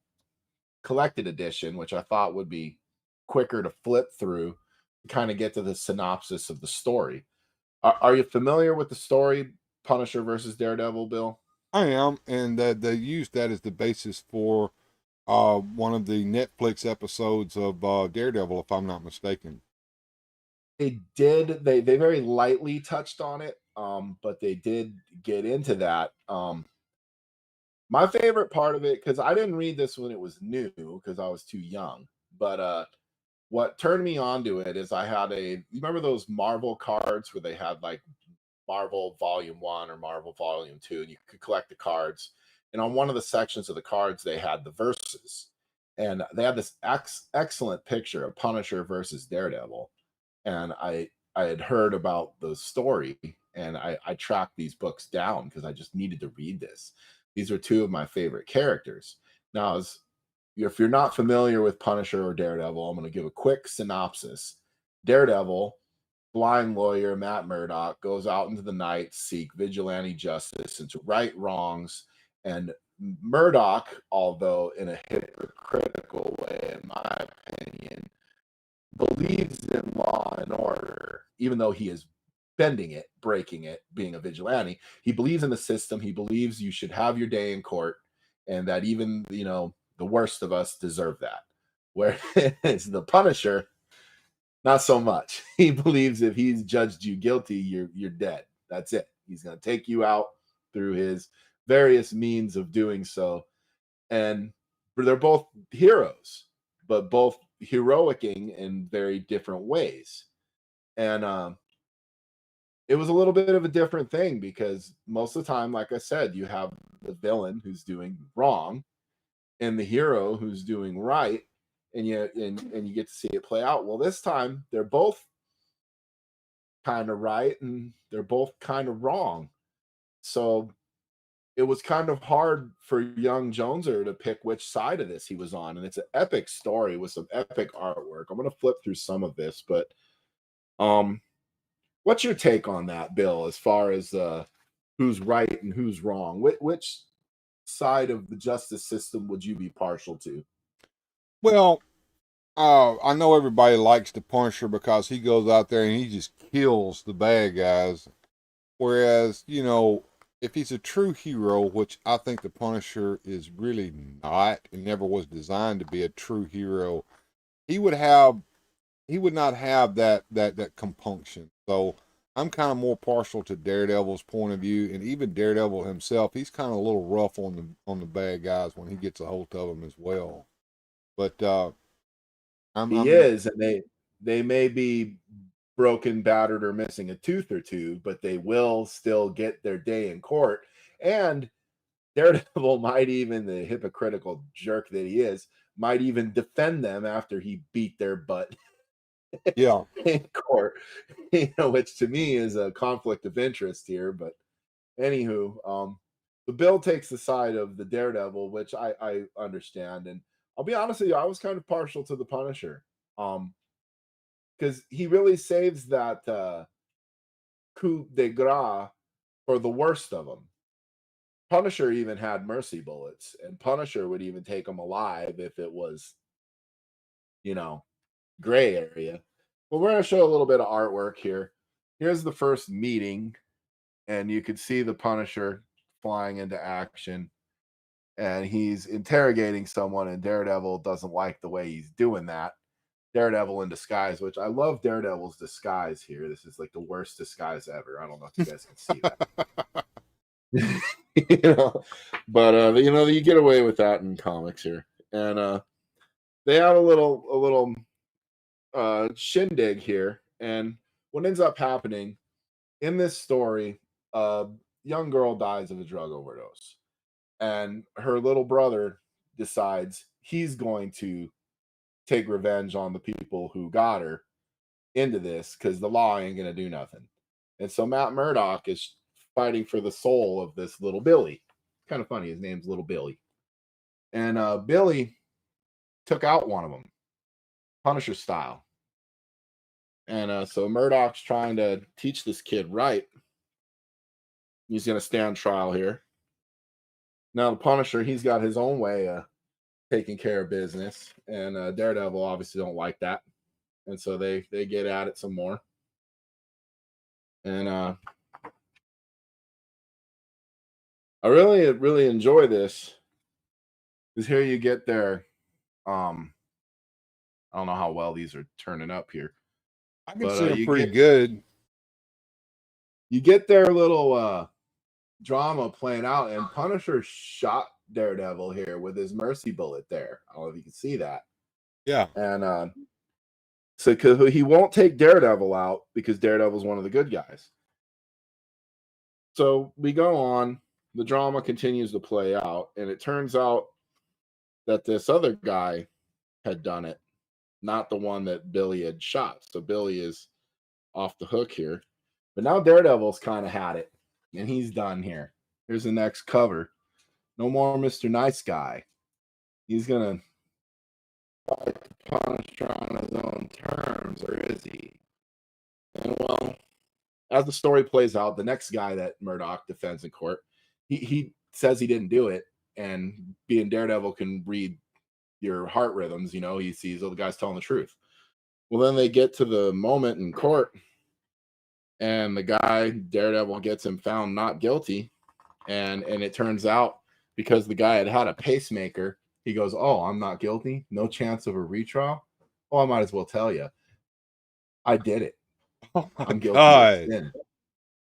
collected edition, which I thought would be quicker to flip through to kind of get to the synopsis of the story. Are you familiar with the story, Punisher versus Daredevil, Bill? I am, and they used that as the basis for one of the Netflix episodes of Daredevil, if I'm not mistaken. They did. They very lightly touched on it, but they did get into that. My favorite part of it, because I didn't read this when it was new because I was too young, but what turned me on to it is I had you remember those Marvel cards where they had like Marvel Volume 1 or Marvel Volume 2, and you could collect the cards. And on one of the sections of the cards, they had the verses. And they had this excellent picture of Punisher versus Daredevil. And I had heard about the story, and I tracked these books down because I just needed to read this. These are two of my favorite characters. Now, if you're not familiar with Punisher or Daredevil, I'm going to give a quick synopsis. Daredevil, blind lawyer Matt Murdock, goes out into the night to seek vigilante justice and to right wrongs. And Murdock, although in a hypocritical way, in my opinion, believes in law and order, even though he is bending it, breaking it, being a vigilante. He believes in the system. He believes you should have your day in court, and that even, the worst of us deserve that. Whereas the Punisher, not so much. He believes if he's judged you guilty, you're dead. That's it. He's going to take you out through his various means of doing so. And they're both heroes, but both heroicing in very different ways. And it was a little bit of a different thing because most of the time, like I said, you have the villain who's doing wrong and the hero who's doing right, and you get to see it play out. Well, this time they're both kind of right and they're both kind of wrong. So it was kind of hard for young Jonezer to pick which side of this he was on. And it's an epic story with some epic artwork. I'm going to flip through some of this, but what's your take on that, Bill, as far as who's right and who's wrong? Which side of the justice system would you be partial to? Well, I know everybody likes the Punisher because he goes out there and he just kills the bad guys. Whereas, if he's a true hero, which I think the Punisher is really not and never was designed to be a true hero, he would not have that compunction. So I'm kind of more partial to Daredevil's point of view, and even Daredevil himself, he's kind of a little rough on the bad guys when he gets a hold of them as well. But he is, and they may be broken, battered, or missing a tooth or two, but they will still get their day in court. And Daredevil might even, the hypocritical jerk that he is, might even defend them after he beat their butt. Yeah. in court, which to me is a conflict of interest here. But anywho, the bill takes the side of the Daredevil, which I understand. And I'll be honest with you, I was kind of partial to the Punisher. Because he really saves that coup de grace for the worst of them. Punisher even had mercy bullets, and Punisher would even take them alive if it was, gray area. Well, we're going to show a little bit of artwork here. Here's the first meeting, and you can see the Punisher flying into action, and he's interrogating someone, and Daredevil doesn't like the way he's doing that. Daredevil in disguise, which I love Daredevil's disguise here. This is like the worst disguise ever. I don't know if you guys can see that. But you get away with that in comics here. And they have a little shindig here. And what ends up happening in this story, a young girl dies of a drug overdose. And her little brother decides he's going to take revenge on the people who got her into this because the law ain't gonna do nothing. And so Matt Murdock is fighting for the soul of this little Billy. Kind of funny, his name's Little Billy. And Billy took out one of them, Punisher style. And so Murdock's trying to teach this kid right. He's gonna stand trial here. Now the Punisher, he's got his own way of taking care of business, and Daredevil obviously don't like that. And so they get at it some more. And I really enjoy this. Because here you get their I don't know how well these are turning up here. I can see them pretty good. You get their little drama playing out, and Punisher shot Daredevil here with his mercy bullet there. I don't know if you can see that. Yeah. And so he won't take Daredevil out because Daredevil's one of the good guys. So we go on. The drama continues to play out, and it turns out that this other guy had done it, not the one that Billy had shot. So Billy is off the hook here. But now Daredevil's kind of had it, and he's done here. Here's the next cover. No more Mr. Nice Guy. He's going to fight the Punisher on his own terms, or is he? And well, as the story plays out, the next guy that Murdock defends in court, he says he didn't do it, and being Daredevil can read your heart rhythms, he sees, the guy's telling the truth. Well, then they get to the moment in court, and the guy, Daredevil, gets him found not guilty, and it turns out because the guy had a pacemaker, he goes, "Oh, I'm not guilty, no chance of a retrial." Oh, I might as well tell you, I did it. Oh I'm guilty of sin.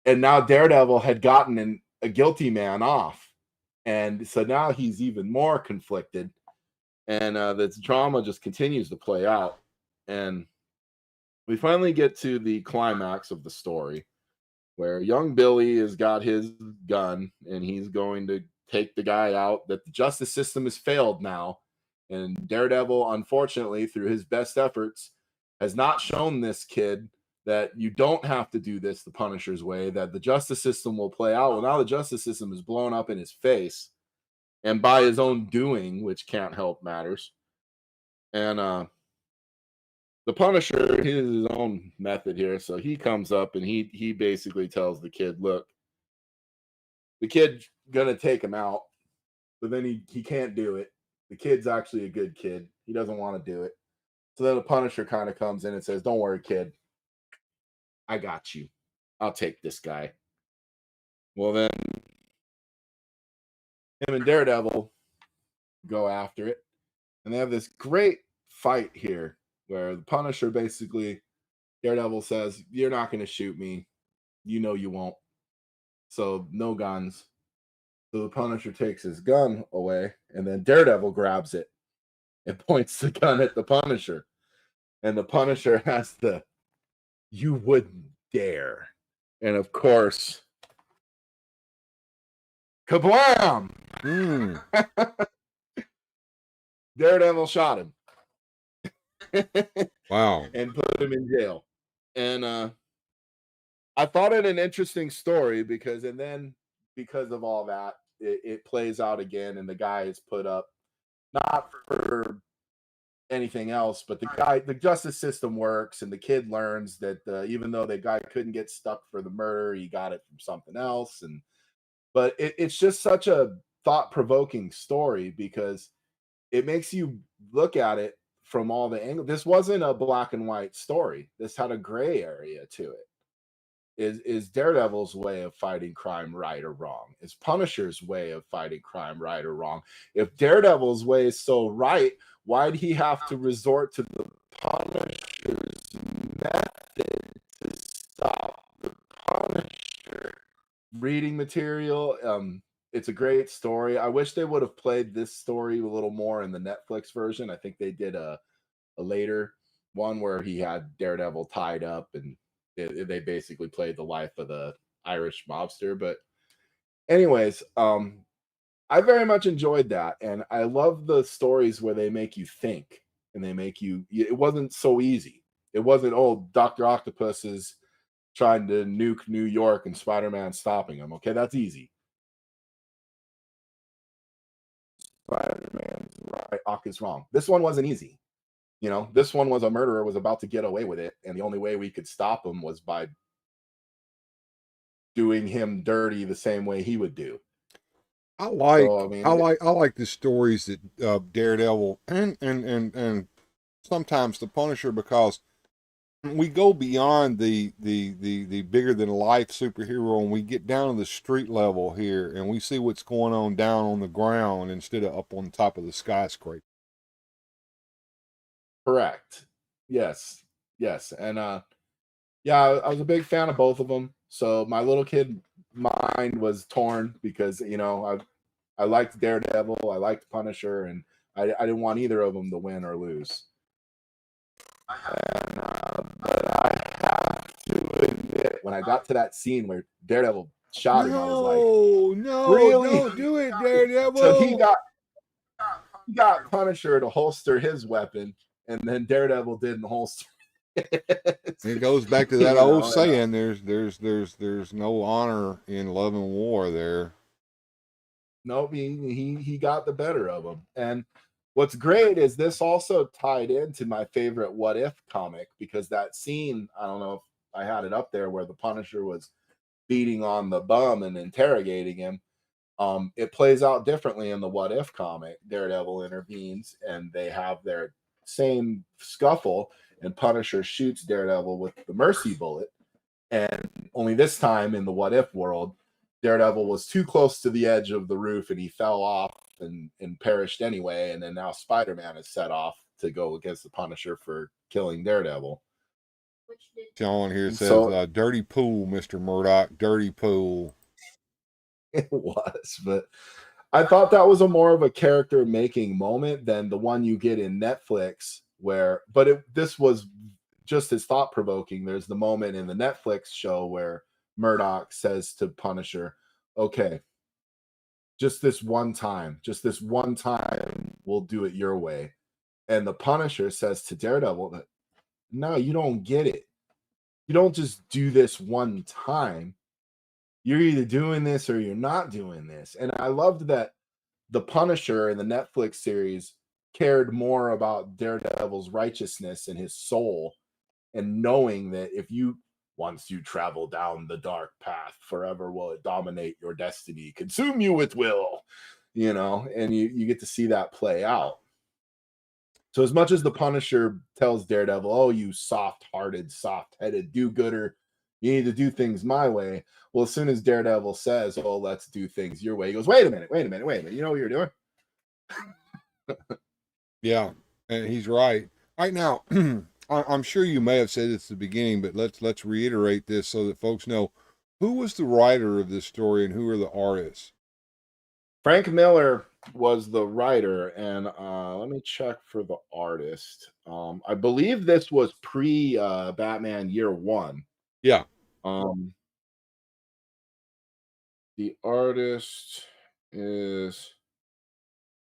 And now Daredevil had gotten a guilty man off, and so now he's even more conflicted. And this drama just continues to play out. And we finally get to the climax of the story where young Billy has got his gun and he's going to take the guy out. That the justice system has failed now. And Daredevil, unfortunately, through his best efforts, has not shown this kid that you don't have to do this the Punisher's way, that the justice system will play out. Well, now the justice system is blown up in his face, and by his own doing, which can't help matters. And the Punisher, he has his own method here. So he comes up and he basically tells the kid, look, the kid's gonna take him out, but then he can't do it. The kid's actually a good kid. He doesn't want to do it. So then the Punisher kind of comes in and says, "Don't worry, kid. I got you. I'll take this guy." Well, then him and Daredevil go after it. And they have this great fight here where the Punisher basically, Daredevil says, "You're not going to shoot me. You know you won't. So no guns." So the Punisher takes his gun away, and then Daredevil grabs it and points the gun at the Punisher. And the Punisher has the, "You wouldn't dare." And of course, kablam! Daredevil shot him. Wow. and put him in jail. And I thought it an interesting story because because of all that, it plays out again, and the guy is put up not for anything else, but the justice system works, and the kid learns that even though the guy couldn't get stuck for the murder, he got it from something else. And but it's just such a thought-provoking story because it makes you look at it from all the angles. This wasn't a black and white story. This had a gray area to it. Is Daredevil's way of fighting crime right or wrong? Is Punisher's way of fighting crime right or wrong? If Daredevil's way is so right, why'd he have to resort to the Punisher's method to stop the Punisher? Reading material, it's a great story. I wish they would have played this story a little more in the Netflix version. I think they did a later one where he had Daredevil tied up, and they basically played the life of the Irish mobster. But anyways, I very much enjoyed that, and I love the stories where they make you think and they make you. It wasn't so easy. It wasn't, oh, Dr. Octopus is trying to nuke New York and Spider-Man stopping him. Okay, that's easy. Spider-Man's right, Ock is wrong. This one wasn't easy. You know, this one was a murderer was about to get away with it, and the only way we could stop him was by doing him dirty the same way he would do. I like So I mean, I like the stories that Daredevil and sometimes the Punisher, because we go beyond the bigger than life superhero and we get down to the street level here and we see what's going on down on the ground instead of up on top of the skyscraper. correct. Yes, yes, and yeah, I was a big fan of both of them. So my little kid mind was torn because I liked Daredevil, I liked Punisher, and I didn't want either of them to win or lose. And, but I have to admit, when I got to that scene where Daredevil shot him, I was like, No, really? don't do it, Daredevil. So he got Punisher to holster his weapon, and then Daredevil didn't holster. It goes back to that old saying, there's no honor in love and war there. Nope, he got the better of him. And what's great is this also tied into my favorite What If comic, because that scene, I don't know if I had it up there, where the Punisher was beating on the bum and interrogating him. It plays out differently in the What If comic. Daredevil intervenes and they have their same scuffle, and Punisher shoots Daredevil with the mercy bullet. And only this time in the What If world, Daredevil was too close to the edge of the roof and he fell off and perished anyway. And then now Spider-Man is set off to go against the Punisher for killing Daredevil. Sean here says, So dirty pool, Mr. Murdoch, dirty pool. it was, but I thought that was a more of a character making moment than the one you get in Netflix, this was just as thought provoking. There's the moment in the Netflix show where Murdoch says to Punisher, okay, just this one time, we'll do it your way. And the Punisher says to Daredevil that, no, you don't get it. You don't just do this one time. You're either doing this or you're not doing this. And I loved that the Punisher in the Netflix series cared more about Daredevil's righteousness and his soul, and knowing that once you travel down the dark path, forever will it dominate your destiny, consume you with will, and you get to see that play out. So as much as the Punisher tells Daredevil, oh, you soft-hearted, soft-headed do-gooder, you need to do things my way. Well, as soon as Daredevil says, oh, let's do things your way, he goes, wait a minute. You know what you're doing? Yeah, and he's right. Right now, I'm sure you may have said this at the beginning, but let's reiterate this so that folks know who was the writer of this story and who are the artists. Frank Miller was the writer, and let me check for the artist. I believe this was pre Batman Year One. Yeah. The artist is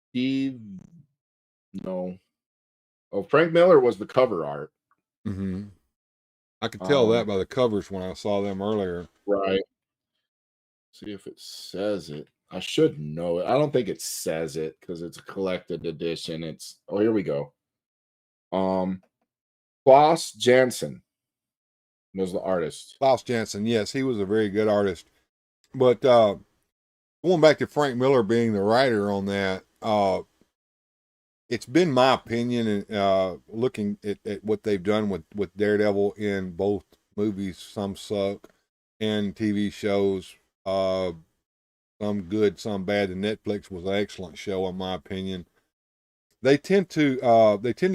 Steve. No, Oh, Frank Miller was the cover art. Mm-hmm. I could tell that by the covers when I saw them earlier. Right. See if it says it. I should know it. I don't think it says it because it's a collected edition. Here we go. Klaus Janson was the artist. Klaus Janson, yes, he was a very good artist. But going back to Frank Miller being the writer on that, it's been my opinion, looking at what they've done with Daredevil in both movies, some suck, and TV shows, some good, some bad. The Netflix was an excellent show, in my opinion. They tend to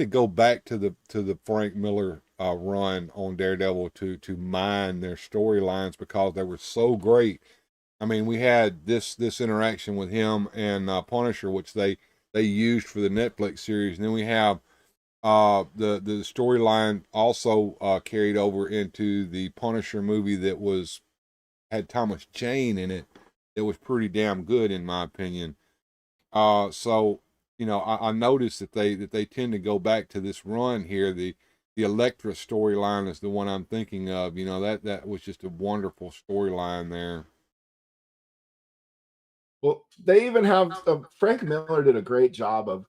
go back to the Frank Miller run on Daredevil to mine their storylines because they were so great. I mean, we had this interaction with him and Punisher, which they used for the Netflix series, and then we have the storyline also carried over into the Punisher movie that had Thomas Jane in it. It was pretty damn good, in my opinion. So I noticed that they tend to go back to this run here. The Elektra storyline is the one I'm thinking of. That was just a wonderful storyline there. Well, they even have Frank Miller did a great job of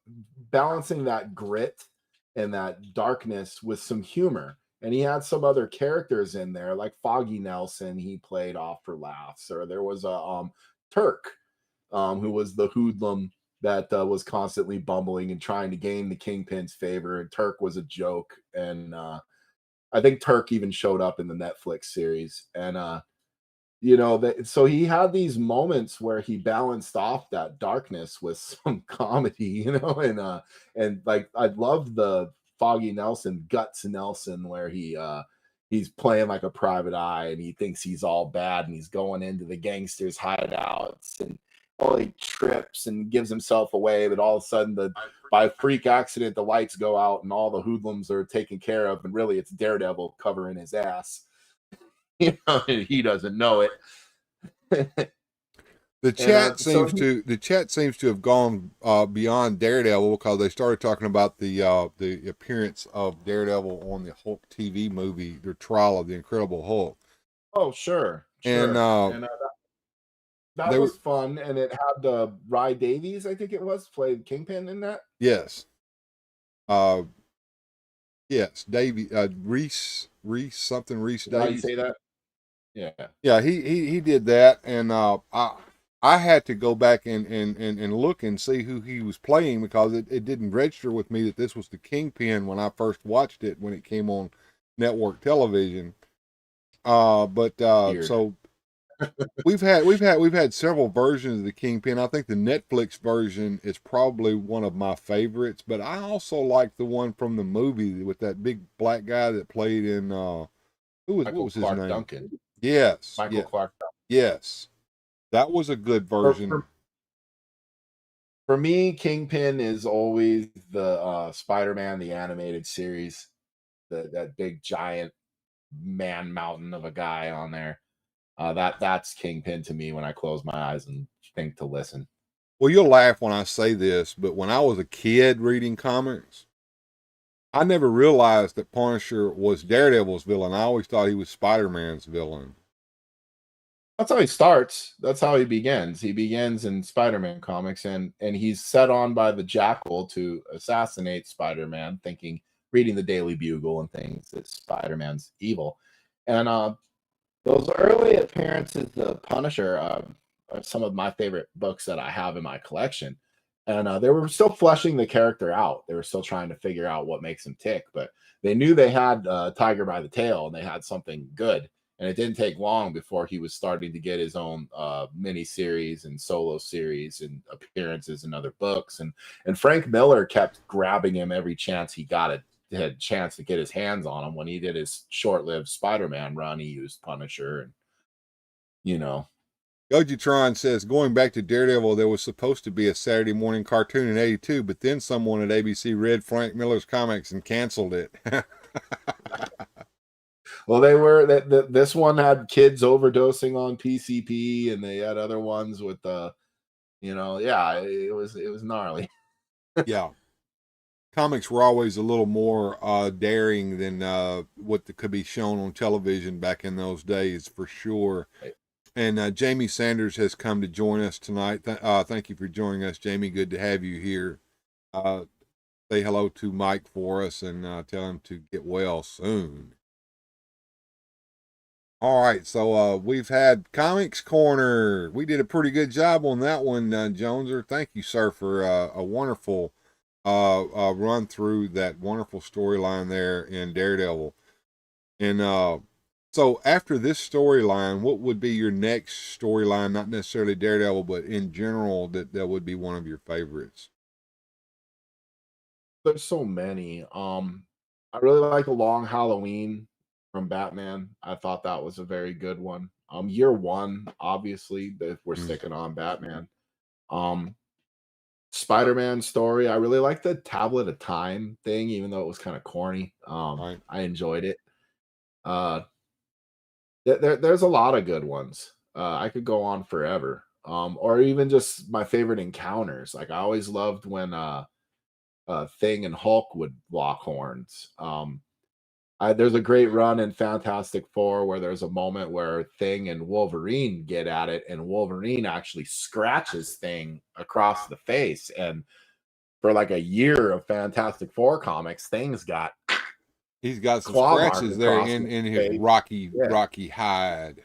balancing that grit and that darkness with some humor. And he had some other characters in there, like Foggy Nelson, he played off for laughs. Or there was a Turk, who was the hoodlum that was constantly bumbling and trying to gain the Kingpin's favor. And Turk was a joke. And I think Turk even showed up in the Netflix series. And so he had these moments where he balanced off that darkness with some comedy, and like I love the Foggy Nelson, Guts Nelson, where he's playing like a private eye and he thinks he's all bad and he's going into the gangsters' hideouts and he trips and gives himself away, but all of a sudden by freak accident the lights go out and all the hoodlums are taken care of, and really it's Daredevil covering his ass. He doesn't know it. The chat seems to have gone beyond Daredevil because they started talking about the appearance of Daredevil on the Hulk TV movie, The Trial of the Incredible Hulk. Oh, sure. And that was fun, and it had Rye Davies, I think it was, played Kingpin in that. Yes. Yes, Reese Davies. How you say that? Yeah, he did that, and I had to go back and look and see who he was playing because it didn't register with me that this was the Kingpin when I first watched it when it came on network television. So we've had several versions of the Kingpin. I think the Netflix version is probably one of my favorites, but I also like the one from the movie with that big black guy that played in what was his name? Duncan. Yes. Michael Clark. Yes. That was a good version. For me, Kingpin is always the Spider-Man, the animated series. That big giant man mountain of a guy on there. That's Kingpin to me when I close my eyes and think to listen. Well, you'll laugh when I say this, but when I was a kid reading comics, I never realized that Punisher was Daredevil's villain. I always thought he was Spider-Man's villain. That's how he starts. That's how he begins. He begins in Spider-Man comics, and he's set on by the Jackal to assassinate Spider-Man, reading the Daily Bugle and things that Spider-Man's evil. And those early appearances of Punisher are some of my favorite books that I have in my collection. And they were still fleshing the character out. They were still trying to figure out what makes him tick, but they knew they had Tiger by the tail and they had something good. And it didn't take long before he was starting to get his own mini series and solo series and appearances in other books. And Frank Miller kept grabbing him every chance he had a chance to get his hands on him. When he did his short-lived Spider-Man run, he used Punisher, and Gojitron says, going back to Daredevil, there was supposed to be a Saturday morning cartoon in '82, but then someone at ABC read Frank Miller's comics and canceled it. Well, this one had kids overdosing on PCP, and they had other ones with it was gnarly. Yeah. comics were always a little more daring than what could be shown on television back in those days, for sure. Right. And Jamie Sanders has come to join us tonight. Thank you for joining us, Jamie. Good to have you here. Say hello to Mike for us and tell him to get well soon. All right, so we've had Comics Corner. We did a pretty good job on that one, Jonezer. Thank you, sir, for a wonderful run through that wonderful storyline there in Daredevil. And so after this storyline, what would be your next storyline? Not necessarily Daredevil, but in general, that would be one of your favorites. There's so many. I really like the Long Halloween from Batman. I thought that was a very good one. Year one, obviously, that we're sticking on Batman. Spider-Man story. I really like the Tablet of Time thing, even though it was kind of corny. Right. I enjoyed it. There's a lot of good ones. I could go on forever. Or even just my favorite encounters. Like I always loved when Thing and Hulk would lock horns. There's a great run in Fantastic Four where there's a moment where Thing and Wolverine get at it, and Wolverine actually scratches Thing across the face. And for like a year of Fantastic Four comics, Thing's got He's got some claw marks scratches there across in his his face. rocky hide.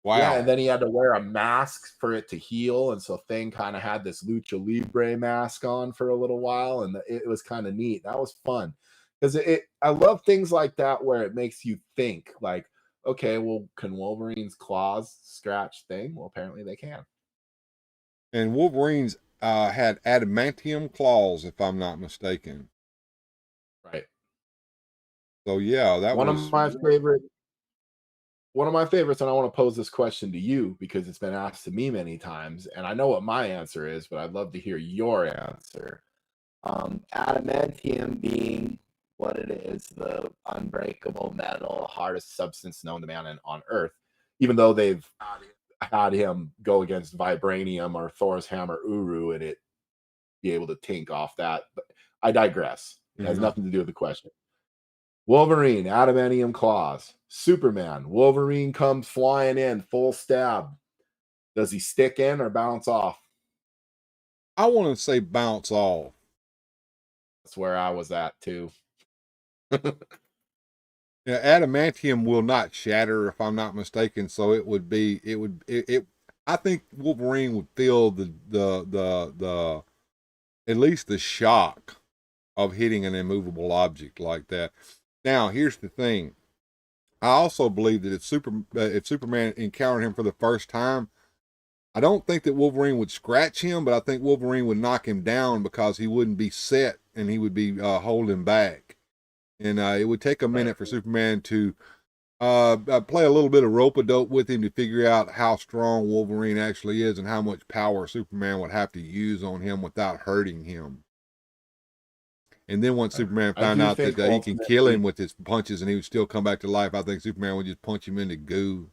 Wow. Yeah, and then he had to wear a mask for it to heal, and so Thing kind of had this Lucha Libre mask on for a little while, and it was kind of neat. That was fun because I love things like that where it makes you think, like, okay, well, can Wolverine's claws scratch Thing? Well, apparently they can. And Wolverine's had adamantium claws, if I'm not mistaken. Right. So yeah, that One was of my favorites, and I want to pose this question to you because it's been asked to me many times, and I know what my answer is, but I'd love to hear your answer. Adamantium being what it is, the unbreakable metal, hardest substance known to man on Earth, even though they've had him go against vibranium or Thor's hammer Uru and it be able to tink off that. But I digress. It has nothing to do with the question. Wolverine, adamantium claws. Superman, Wolverine comes flying in, full stab. Does he stick in or bounce off? I want to say bounce off. That's where I was at too. Yeah, adamantium will not shatter, if I'm not mistaken. So it would. I think Wolverine would feel the at least the shock of hitting an immovable object like that. Now, here's the thing. I also believe that if Superman encountered him for the first time, I don't think that Wolverine would scratch him, but I think Wolverine would knock him down because he wouldn't be set and he would be holding back. And it would take a minute for Superman to play a little bit of rope-a-dope with him to figure out how strong Wolverine actually is and how much power Superman would have to use on him without hurting him. And then once Superman found out that he can kill him with his punches and he would still come back to life, I think Superman would just punch him into goo.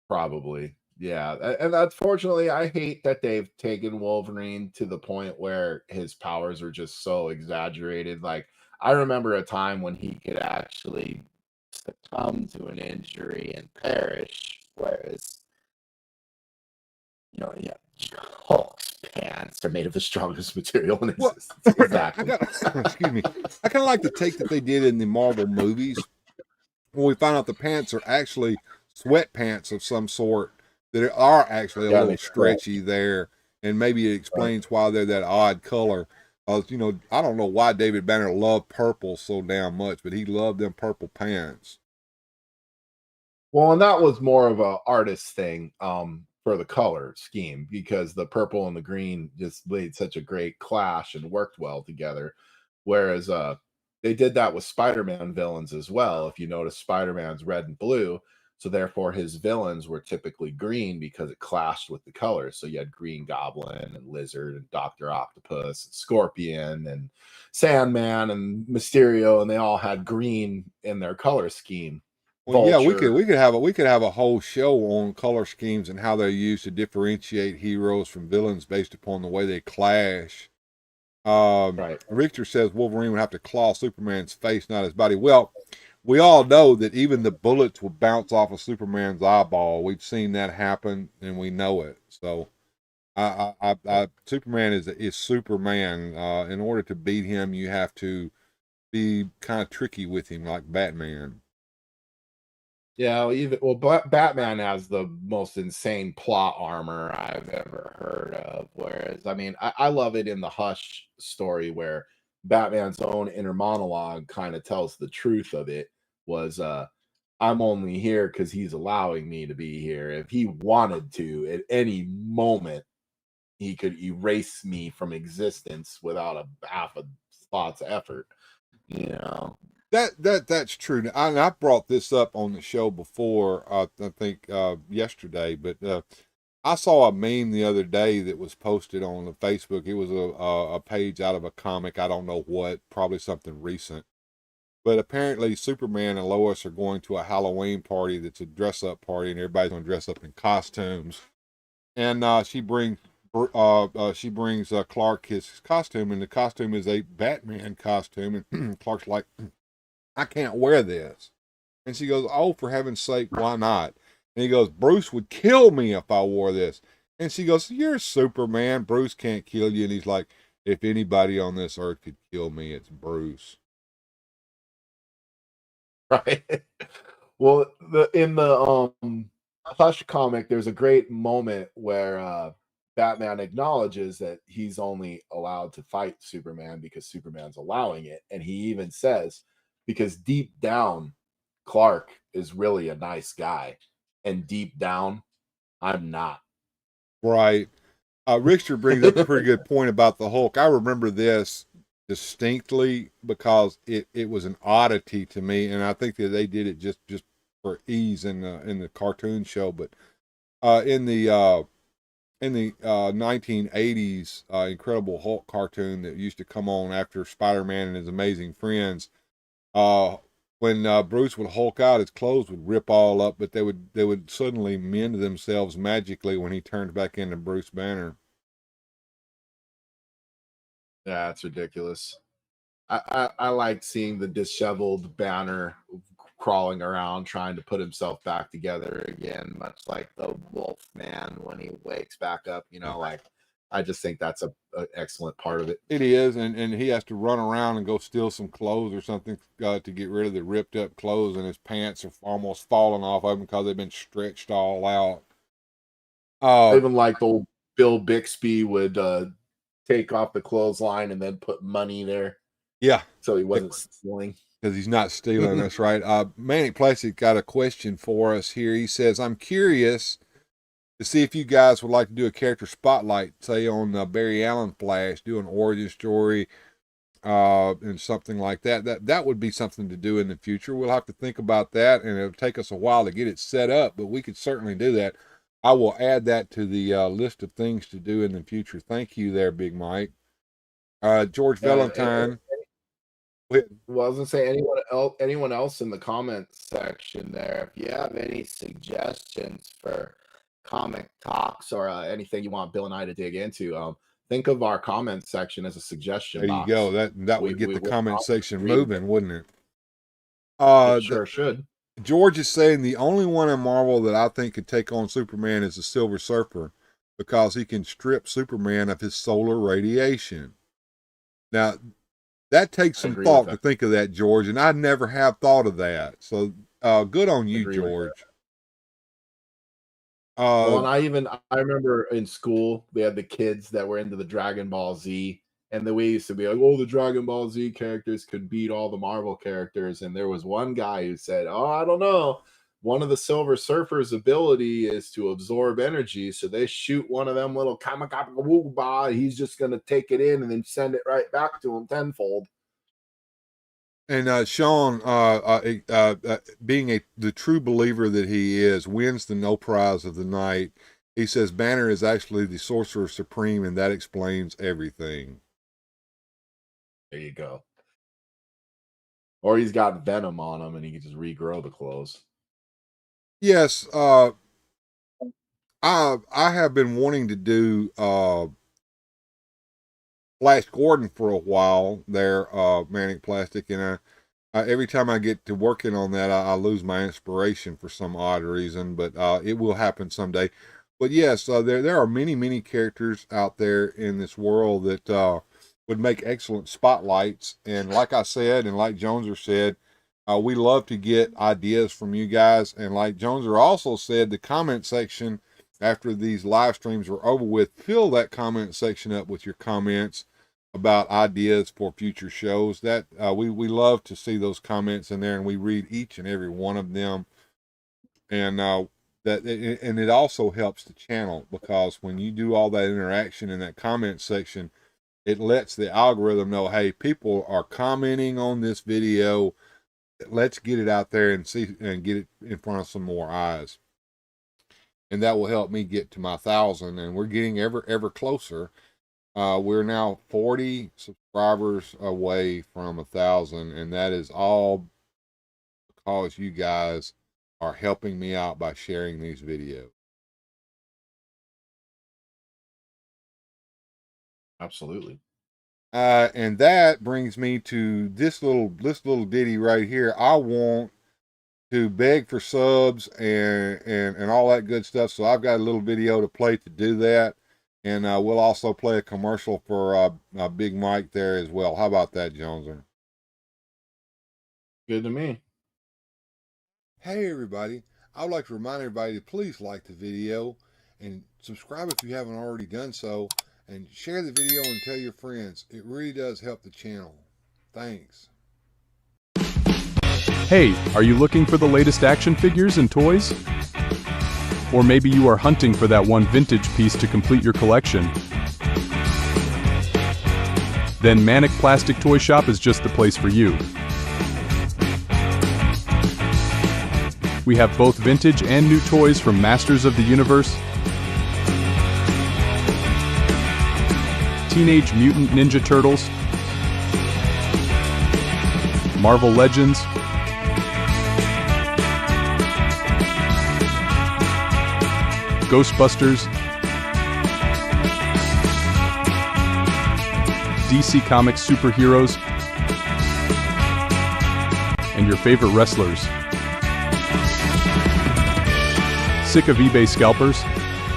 Probably. Yeah. And unfortunately, I hate that they've taken Wolverine to the point where his powers are just so exaggerated. Like, I remember a time when he could actually succumb to an injury and perish, whereas, Hulk's pants are made of the strongest material in existence. Exactly. Excuse me. I kind of like the take that they did in the Marvel movies when we find out the pants are actually sweatpants of some sort that are actually a little stretchy there, and maybe it explains why they're that odd color. I don't know why David Banner loved purple so damn much, but he loved them purple pants. Well, and that was more of a artist thing for the color scheme, because the purple and the green just made such a great clash and worked well together. Whereas they did that with Spider-Man villains as well. If you notice, Spider-Man's red and blue, so therefore his villains were typically green because it clashed with the colors. So you had Green Goblin and Lizard and Dr. Octopus and Scorpion and Sandman and Mysterio, and they all had green in their color scheme. Well, yeah, we could have a whole show on color schemes and how they're used to differentiate heroes from villains based upon the way they clash Right. Richter says Wolverine would have to claw Superman's face, not his body. Well, we all know that even the bullets will bounce off of Superman's eyeball. We've seen that happen, and we know it. So, Superman is Superman. In order to beat him, you have to be kind of tricky with him, like Batman. Yeah, Batman has the most insane plot armor I've ever heard of. Whereas, I mean, I love it in the Hush story where Batman's own inner monologue kind of tells the truth of it. Was I'm only here because he's allowing me to be here. If he wanted to, at any moment, he could erase me from existence without a half a thought's effort. You know. That's true. I brought this up on the show before. I think yesterday, but I saw a meme the other day that was posted on the Facebook. It was a page out of a comic. I don't know what, probably something recent. But apparently, Superman and Lois are going to a Halloween party that's a dress up party, and everybody's going to dress up in costumes. And she brings Clark his costume, and the costume is a Batman costume. And Clark's like, I can't wear this. And she goes, oh, for heaven's sake, why not? And he goes, Bruce would kill me if I wore this. And she goes, you're Superman. Bruce can't kill you. And he's like, if anybody on this earth could kill me, it's Bruce. Right. Well, in the Hush comic, there's a great moment where Batman acknowledges that he's only allowed to fight Superman because Superman's allowing it, and he even says, because deep down, Clark is really a nice guy, and deep down, I'm not. Right. Richter brings up a pretty good point about the Hulk. I remember this distinctly because it was an oddity to me, and I think that they did it just for ease in the cartoon show. But in the 1980s Incredible Hulk cartoon that used to come on after Spider-Man and his Amazing Friends, when Bruce would Hulk out, his clothes would rip all up, but they would suddenly mend themselves magically when he turned back into Bruce Banner. Yeah, it's ridiculous. I like seeing the disheveled Banner crawling around trying to put himself back together again, much like the Wolf Man when he wakes back up. You know, like I just think that's a excellent part of it. It is, and he has to run around and go steal some clothes or something to get rid of the ripped up clothes, and his pants are almost falling off of him because they've been stretched all out. Even like the old Bill Bixby would take off the clothesline and then put money there. Yeah. So he wasn't stealing. Because he's not stealing. That's right. Manic Plastic got a question for us here. He says, I'm curious to see if you guys would like to do a character spotlight, say on Barry Allen Flash, do an origin story, and something like that. That would be something to do in the future. We'll have to think about that, and it'll take us a while to get it set up, but we could certainly do that. I will add that to the list of things to do in the future. Thank you there, Big Mike. George Valentine. Well, I was gonna say anyone else in the comment section there, if you have any suggestions for comic talks or anything you want Bill and I to dig into, think of our comment section as a suggestion There you box. go. That would get the comment section moving, wouldn't it? It sure should. George is saying the only one in Marvel that I think could take on Superman is the Silver Surfer because he can strip Superman of his solar radiation. Now, that takes some thought to think of that, George, and I never have thought of that. So, good on you, George. Well, and I remember in school they had the kids that were into the Dragon Ball Z, and the way used to be like, oh, the Dragon Ball Z characters could beat all the Marvel characters, and there was one guy who said, oh, I don't know. One of the Silver Surfer's ability is to absorb energy, so they shoot one of them little kamikaze. He's just gonna take it in and then send it right back to him tenfold. And Sean, being the true believer that he is, wins the no prize of the night. He says Banner is actually the Sorcerer Supreme, and that explains everything. There you go. Or he's got venom on him, and he can just regrow the clothes. Yes, I have been wanting to do Flash Gordon for a while there, Manic Plastic, and every time I get to working on that, I lose my inspiration for some odd reason, but it will happen someday. But yes, there are many characters out there in this world that would make excellent spotlights. And like I said, and like Jonezer said, we love to get ideas from you guys. And like Jonezer also said, the comment section after these live streams are over with, fill that comment section up with your comments about ideas for future shows. That we love to see those comments in there, and we read each and every one of them. And and it also helps the channel, because when you do all that interaction in that comment section, it lets the algorithm know, hey, people are commenting on this video. Let's get it out there and see and get it in front of some more eyes. And that will help me get to my 1,000, and we're getting ever closer. We're now 40 subscribers away from 1,000, and that is all because you guys are helping me out by sharing these videos. Absolutely. And that brings me to this little ditty right here. I want to beg for subs and all that good stuff. So I've got a little video to play to do that. And we'll also play a commercial for Big Mike there as well. How about that, Jonezer? Good to me. Hey, everybody. I would like to remind everybody to please like the video and subscribe if you haven't already done so. And share the video and tell your friends. It really does help the channel. Thanks. Hey, are you looking for the latest action figures and toys? Or maybe you are hunting for that one vintage piece to complete your collection? Then Manic Plastic Toy Shop is just the place for you. We have both vintage and new toys from Masters of the Universe, Teenage Mutant Ninja Turtles, Marvel Legends, Ghostbusters, DC Comics superheroes, and your favorite wrestlers. Sick of eBay scalpers?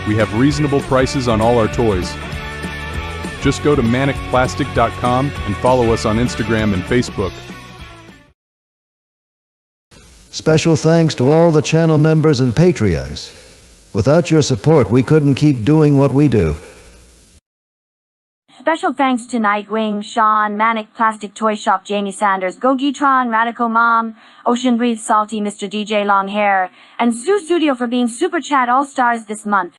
We have reasonable prices on all our toys. Just go to manicplastic.com and follow us on Instagram and Facebook. Special thanks to all the channel members and Patreons. Without your support, we couldn't keep doing what we do. Special thanks to Nightwing, Sean, Manic Plastic Toy Shop, Jamie Sanders, Gogitron, Radical Mom, Ocean Breeze Salty, Mr. DJ Longhair, and Zoo Studio for being Super Chat All-Stars this month.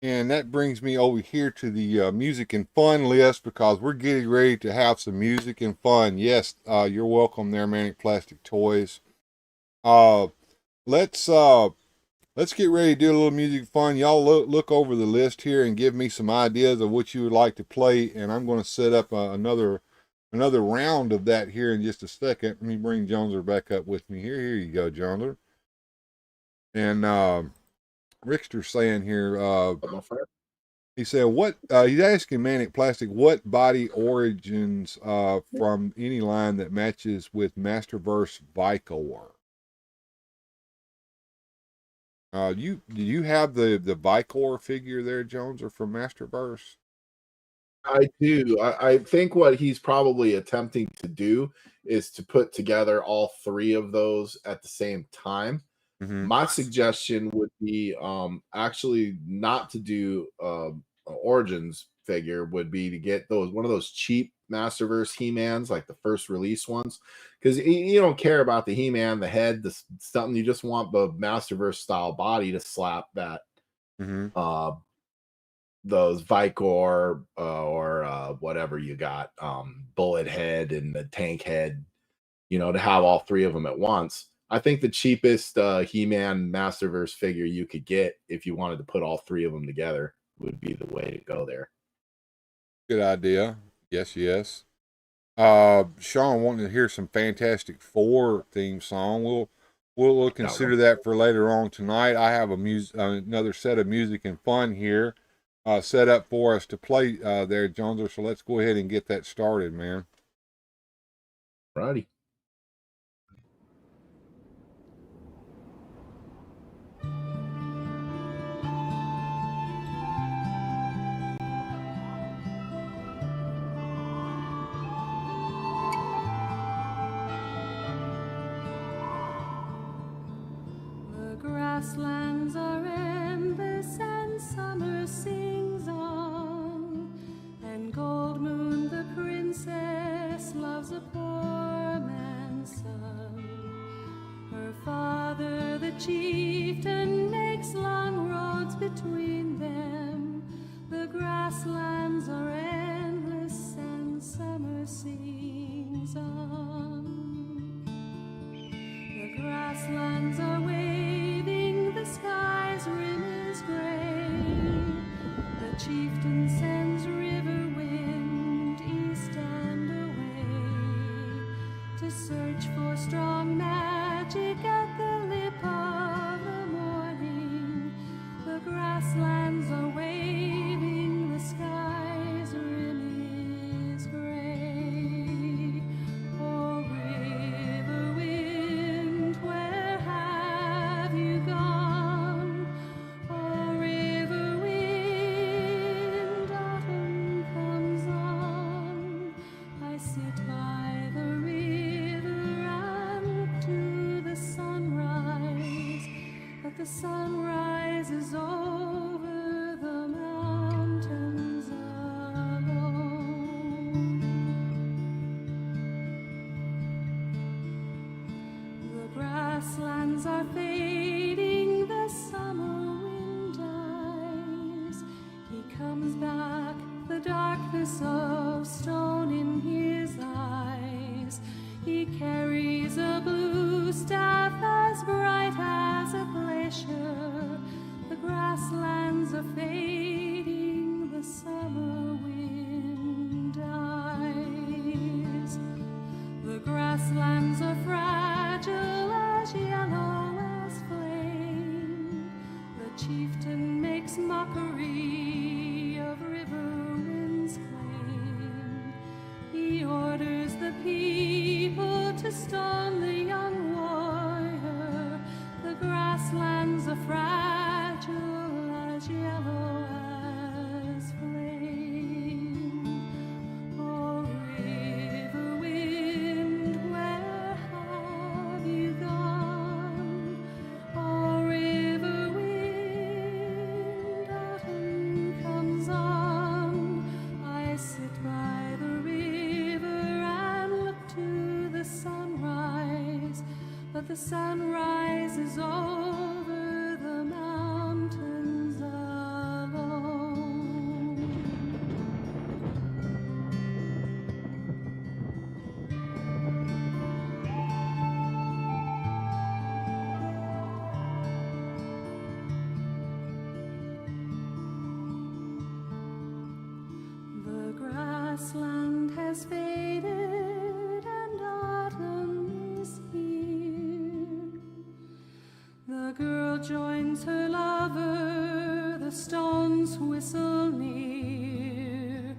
And that brings me over here to the music and fun list, because we're getting ready to have some music and fun. Yes, you're welcome there, Manic Plastic Toys. Let's get ready to do a little music fun. Y'all look over the list here and give me some ideas of what you would like to play, and I'm going to set up another round of that here in just a second. Let me bring Jonezer back up with me here. Here you go, Jonezer. And Rickster's saying here, he said, he's asking Manic Plastic, what body origins from any line that matches with Masterverse Vicor? Do you have the Vicor figure there, Jones, or from Masterverse? I do. I think what he's probably attempting to do is to put together all three of those at the same time. Mm-hmm. My suggestion would be actually not to do Origins figure, would be to get one of those cheap Masterverse He-Mans, like the first release ones, because you don't care about the He-Man, the head, the something. You just want the Masterverse style body to slap that those Vicor or whatever you got, bullet head and the tank head, to have all three of them at once. I think the cheapest He-Man Masterverse figure you could get, if you wanted to put all three of them together, would be the way to go there. Good idea. Yes. Sean wanting to hear some Fantastic Four theme song. We'll consider that for later on tonight. I have another set of music and fun here. set up for us to play there, Jonezer. So let's go ahead and get that started, man. Righty. The grasslands are endless and summer sings on, and Gold Moon the princess loves a poor man's son. Her father the chieftain makes long roads between them. The grasslands are endless and summer sings on. The grasslands are waving, the sky's rim is gray. The chieftain sends river wind east and away to search for strong magic at the lip of the morning. The grasslands are waving, the sky's rim is gray. Oh, river wind, where have you gone? Oh, river wind, autumn comes on. I sit by the river and look to the sunrise, but the sunrise is over the mountains alone. The grasslands are fading, the summer wind dies. He comes back, the darkness of stone in his eyes. He carries a blue staff as bright as a glacier. The grasslands are fading, the summer wind dies. The grasslands are fragile, as yellow as flame. The chieftain makes mockery of river wind's claim. He orders the people to stone the young warrior. The grasslands are fragile, as yellow as flame. Oh, river wind, where have you gone? Oh, river wind, autumn comes on. I sit by the river and look to the sunrise, but the sunrise is over the mountains alone. The grassland has faded and autumn is here. The girl joins her lover, the stones whistle near.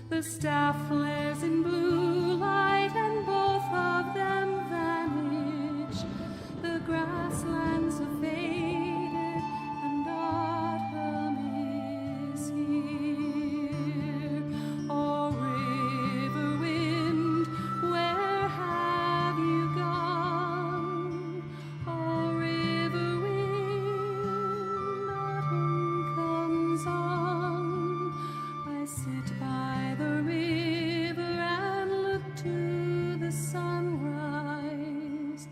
The staff flares in blue light and both of them vanish. The grasslands have faded and autumn is here. Oh, river wind, where have you gone? Oh, river wind, autumn comes on. I sit by the river and look to the sunrise,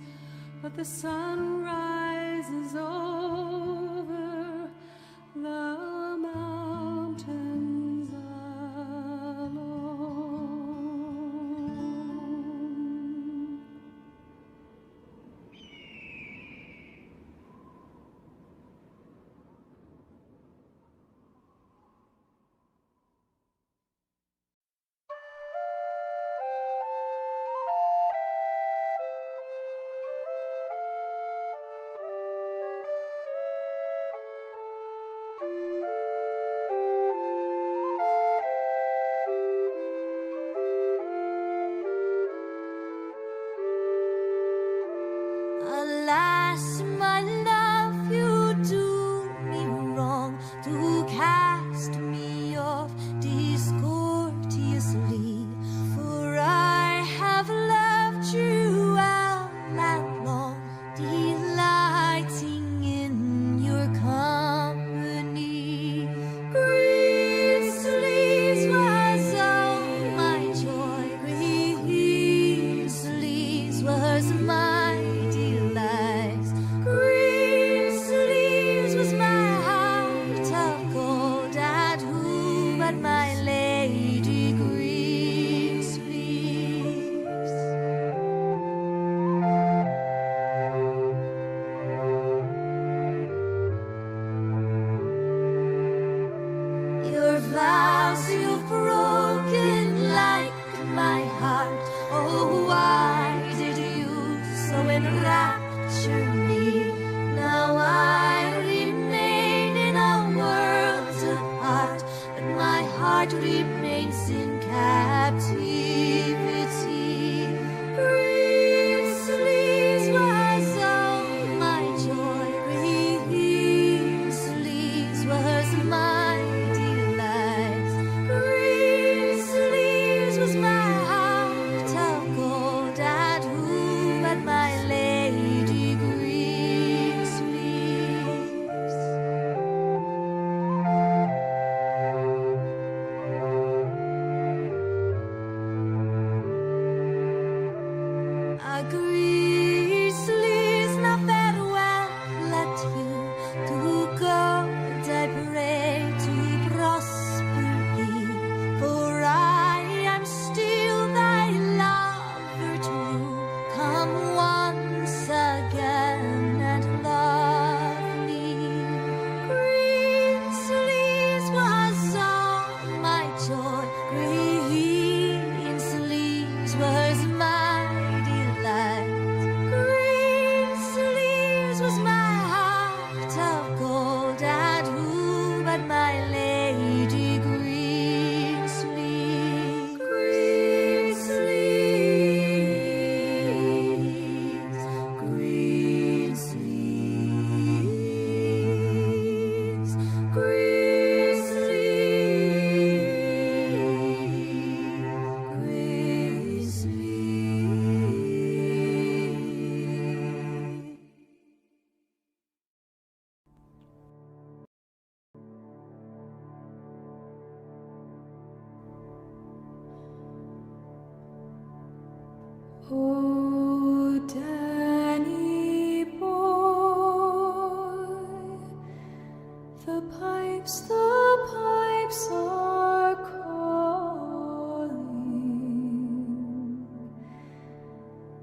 but the sunrise is over the mountains alone. vows you've broken like my heart. Oh, why did you so enrapture me? Now I remain in a world apart, but my heart remains in captivity. Green sleeves was all my joy. Green sleeves was my delight. Green sleeves was my heart of gold. And who but my lady Green sleeves? A green sleeves, now farewell, let you to go, and I pray to prosper thee, for I am still thy lover true. Come once again and love me. Green sleeves was all my joy. Green sleeves was my delight. Green sleeves was my heart of gold. And who but my lady Green sleeves? Green sleeves, green sleeves, green sleeves, green sleeves. Oh, Danny boy, the pipes are calling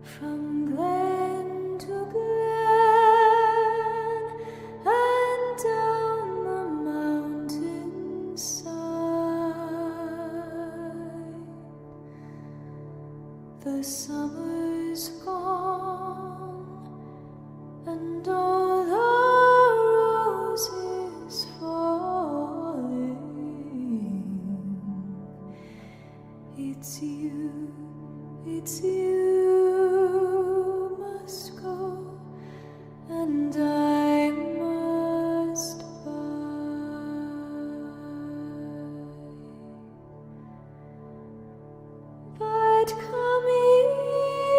from glen to glen and down the mountainside. The summer's gone and all the roses falling. It's you must go, and I must bide. But come here.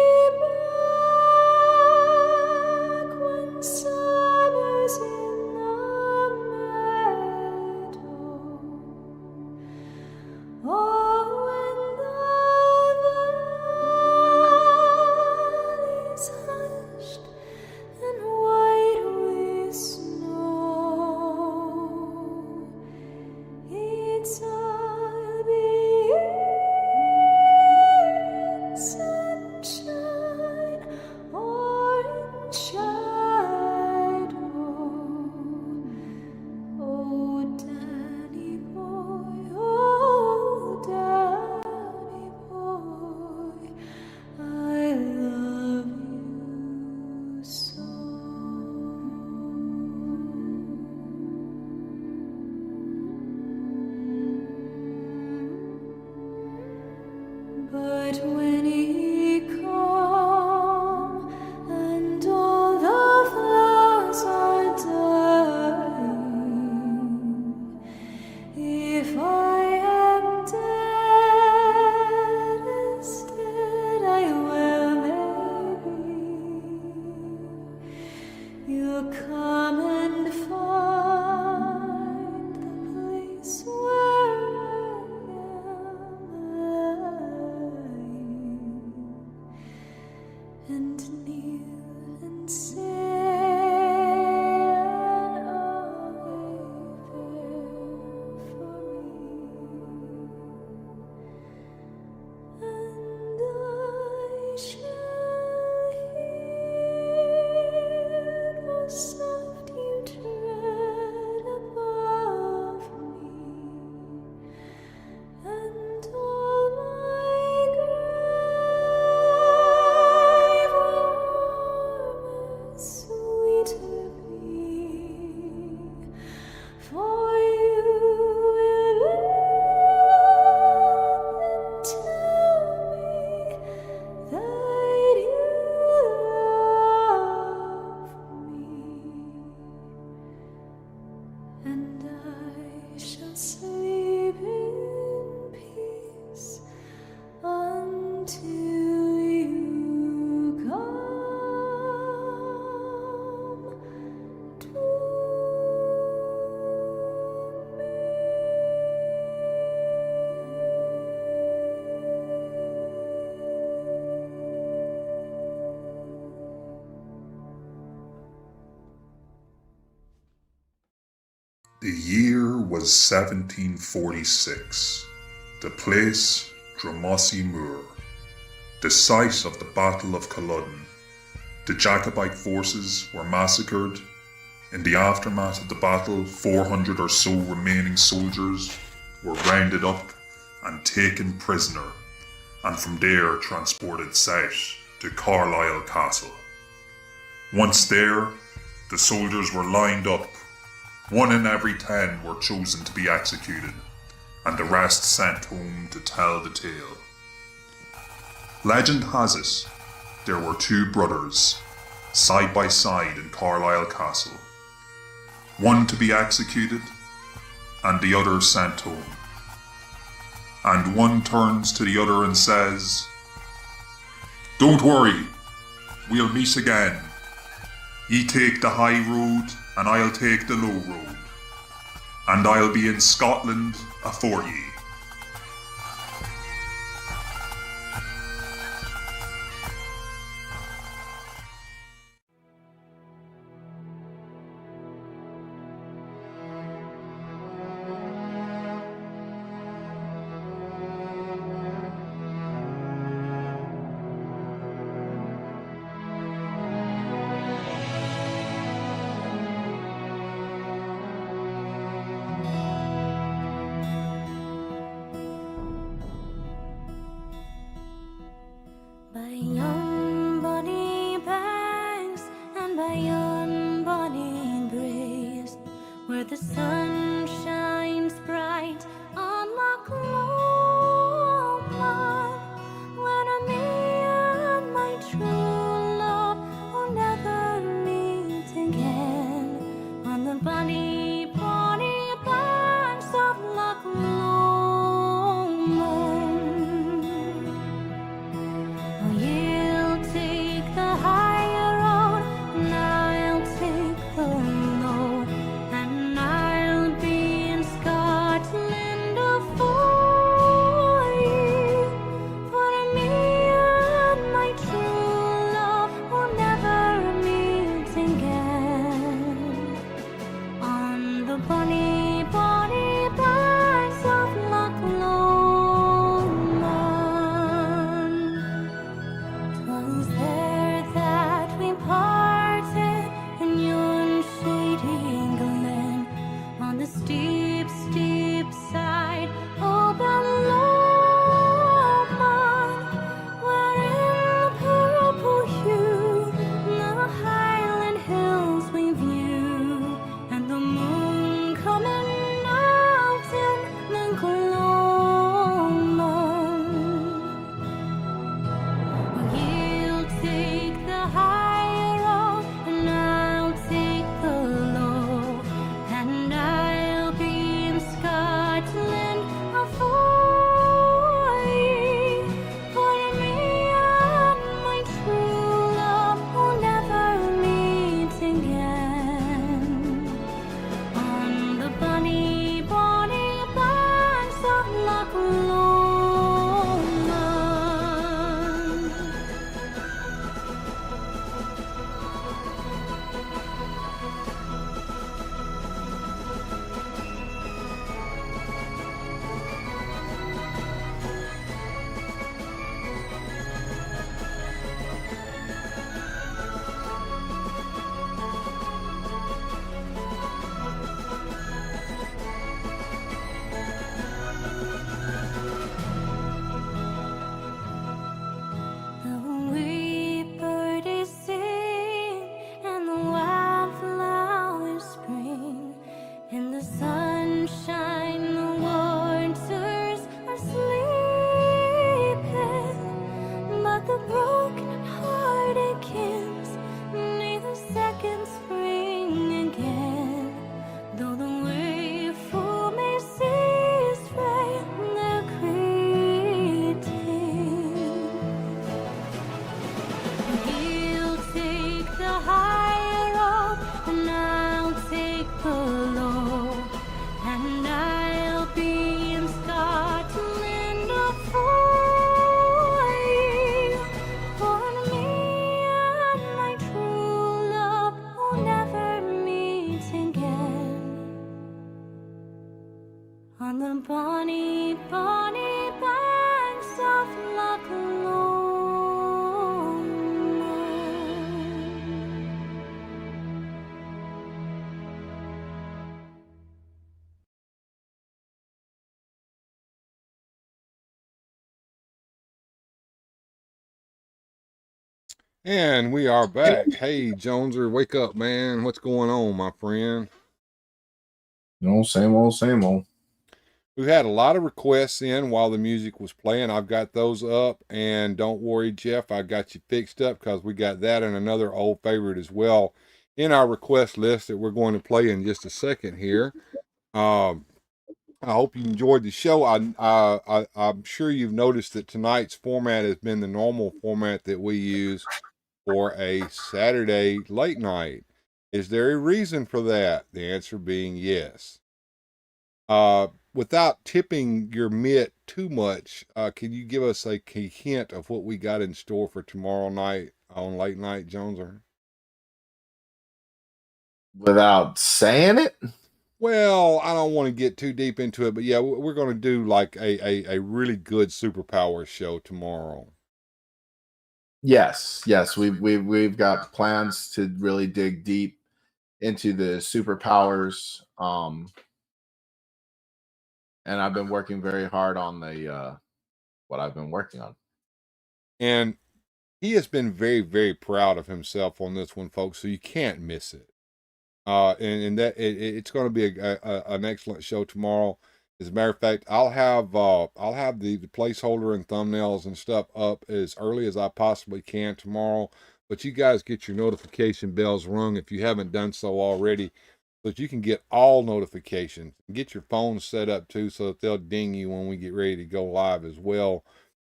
and I shall sleep in peace until you come to The year was 1746. The place, Drumossie Moor. The site of the Battle of Culloden. The Jacobite forces were massacred. In the aftermath of the battle, 400 or so remaining soldiers were rounded up and taken prisoner, and from there transported south to Carlisle Castle. Once there, the soldiers were lined up. 1 in every 10 were chosen to be executed, and the rest sent home to tell the tale. Legend has it, there were 2 brothers, side by side in Carlisle Castle. One to be executed, and the other sent home. And one turns to the other and says, "Don't worry, we'll meet again. Ye take the high road, and I'll take the low road. And I'll be in Scotland afore ye." by yon bonny banks and by yon bonny braes, where the sun shines bright on Loch Lomond, where me and my true love will never meet again, on the bonny, bonny banks of Loch Lomond. You'll take the higher road, and I'll take the low, and I'll be in Scotland afore ye. For me and my true love will never meet again, on the bonny, bonny banks of Loch Lomond. 'Twas there that we parted in yon shady glen, on the steep, steep side of Lomond, where in the purple hue the Highland hills we view, and the moon coming on the bonny, bonny banks of Loch Lomond. And we are back. Hey, Jonezer, wake up, man. What's going on, my friend? No, same old, same old. We've had a lot of requests in while the music was playing. I've got those up, and don't worry, Jeff, I got you fixed up because we got that and another old favorite as well in our request list that we're going to play in just a second here. I hope you enjoyed the show. I'm sure you've noticed that tonight's format has been the normal format that we use for a Saturday late night. Is there a reason for that? The answer being yes. Without tipping your mitt too much, can you give us a hint of what we got in store for tomorrow night on late night, Jonezer? Without saying it? Well, I don't want to get too deep into it, but yeah, we're going to do like a really good superpower show tomorrow. Yes, we've got plans to really dig deep into the superpowers. And I've been working very hard on the what I've been working on. And he has been very, very proud of himself on this one, folks. So you can't miss it. And that it's going to be an excellent show tomorrow. As a matter of fact, I'll have the placeholder and thumbnails and stuff up as early as I possibly can tomorrow. But you guys get your notification bells rung if you haven't done so already, so that you can get all notifications. Get your phone set up too, so that they'll ding you when we get ready to go live as well.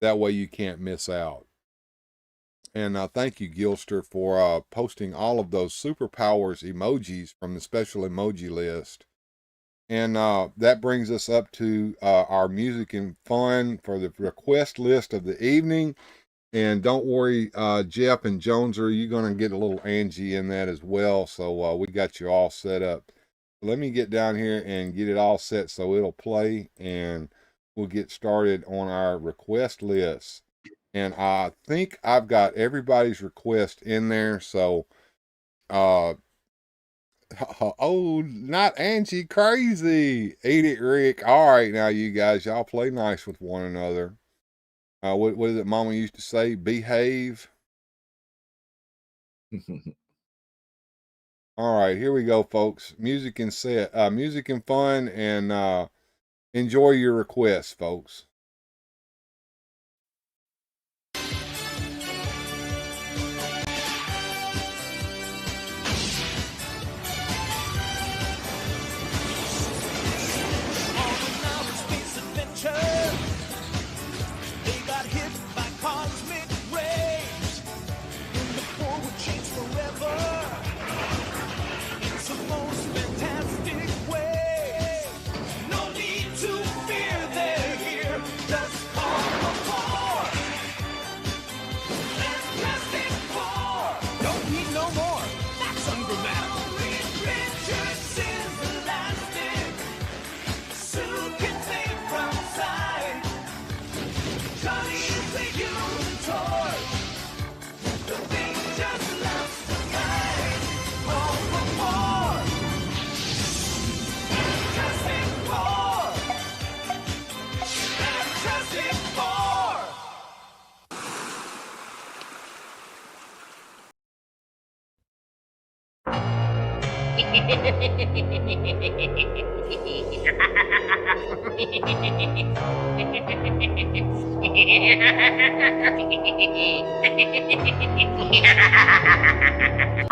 That way you can't miss out. And thank you, Gilster, for posting all of those superpowers emojis from the special emoji list. And that brings us up to our music and fun for the request list of the evening. And don't worry, Jeff and Jonezer, you're going to get a little Angie in that as well. So we got you all set up. Let me get down here and get it all set so it'll play. And we'll get started on our request list. And I think I've got everybody's request in there. So, oh, not Angie, crazy. Eat it, Rick. All right, now you guys, y'all play nice with one another. What is it Mama used to say? Behave. All right, here we go, folks. Music and fun, and enjoy your requests, folks.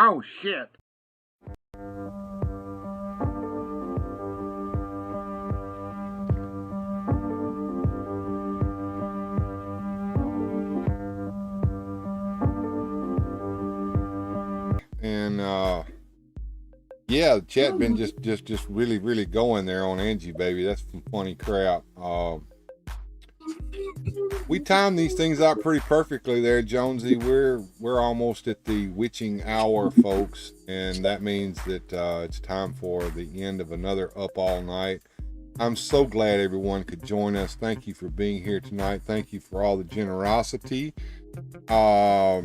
Oh shit. And yeah, the chat been just really going there on Angie, baby. That's some funny crap. We timed these things out pretty perfectly there, Jonesy. We're almost at the witching hour, folks, and that means that it's time for the end of another Up All Night. I'm so glad everyone could join us. Thank you for being here tonight. Thank you for all the generosity. I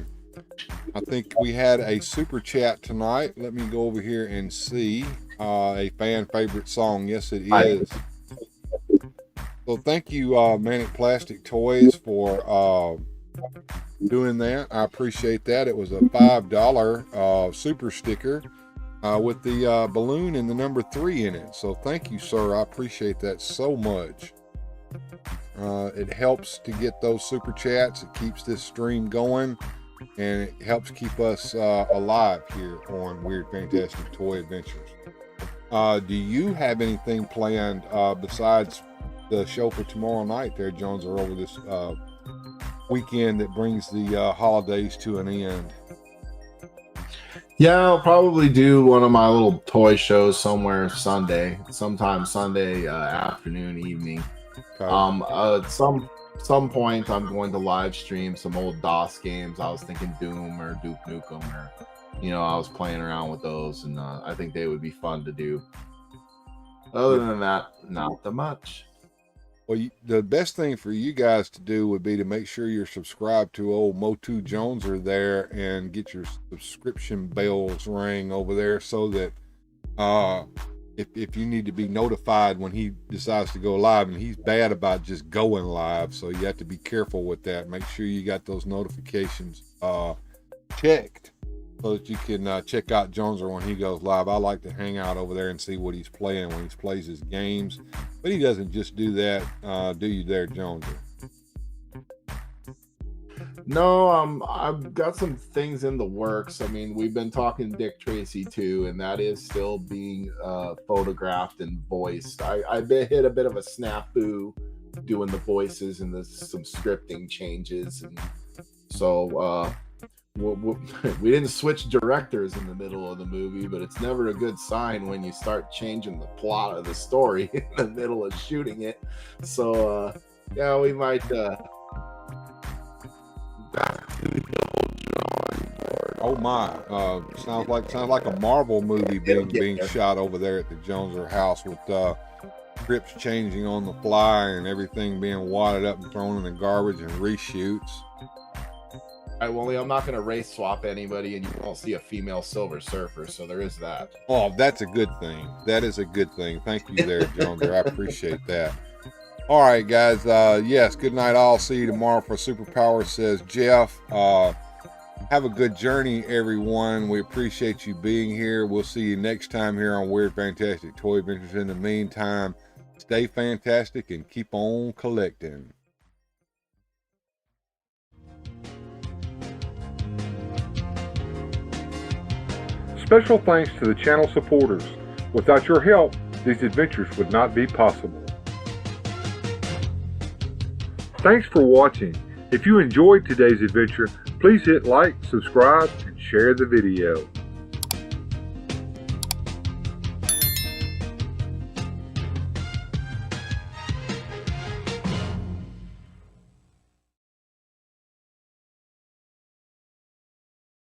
think we had a super chat tonight. Let me go over here and see. A fan favorite song. Yes, it is. So thank you, Manic Plastic Toys, for doing that. I appreciate that. It was a $5 super sticker with the balloon and the number 3 in it. So thank you, sir. I appreciate that so much. It helps to get those super chats. It keeps this stream going, and it helps keep us alive here on Weird Fantastic Toy Adventures. Do you have anything planned besides the show for tomorrow night there, Jones, or over this weekend that brings the holidays to an end? Yeah, I'll probably do one of my little toy shows somewhere sometime Sunday afternoon, evening. Okay. Some point I'm going to live stream some old DOS games. I was thinking Doom or Duke Nukem, or I was playing around with those, and I think they would be fun to do. Other than that, not that much. Well, the best thing for you guys to do would be to make sure you're subscribed to old Motu Jonezer there and get your subscription bells ring over there, so that if you need to be notified when he decides to go live, and he's bad about just going live, so you have to be careful with that. Make sure you got those notifications checked, so that you can check out Jonezer when he goes live. I like to hang out over there and see what he's playing when he plays his games, but he doesn't just do that, do you there, Jonezer? No, I've got some things in the works. I mean, we've been talking Dick Tracy too, and that is still being photographed and voiced. I hit a bit of a snafu doing the voices, and there's some scripting changes, and so we didn't switch directors in the middle of the movie, but it's never a good sign when you start changing the plot of the story in the middle of shooting it. So yeah, we might Oh my! Sounds like a Marvel movie being shot over there at the Jonezer house, with scripts changing on the fly and everything being wadded up and thrown in the garbage and reshoots. I'm not going to race swap anybody, and you won't see a female Silver Surfer, so there is that. Oh, that's a good thing. That is a good thing. Thank you there, Jonezer. I appreciate that. All right, guys. Yes, good night. I'll see you tomorrow for Superpower, says Jeff. Have a good journey, everyone. We appreciate you being here. We'll see you next time here on Weird Fantastic Toy Adventures. In the meantime, stay fantastic and keep on collecting. Special thanks to the channel supporters. Without your help, these adventures would not be possible. Thanks for watching. If you enjoyed today's adventure, please hit like, subscribe, and share the video.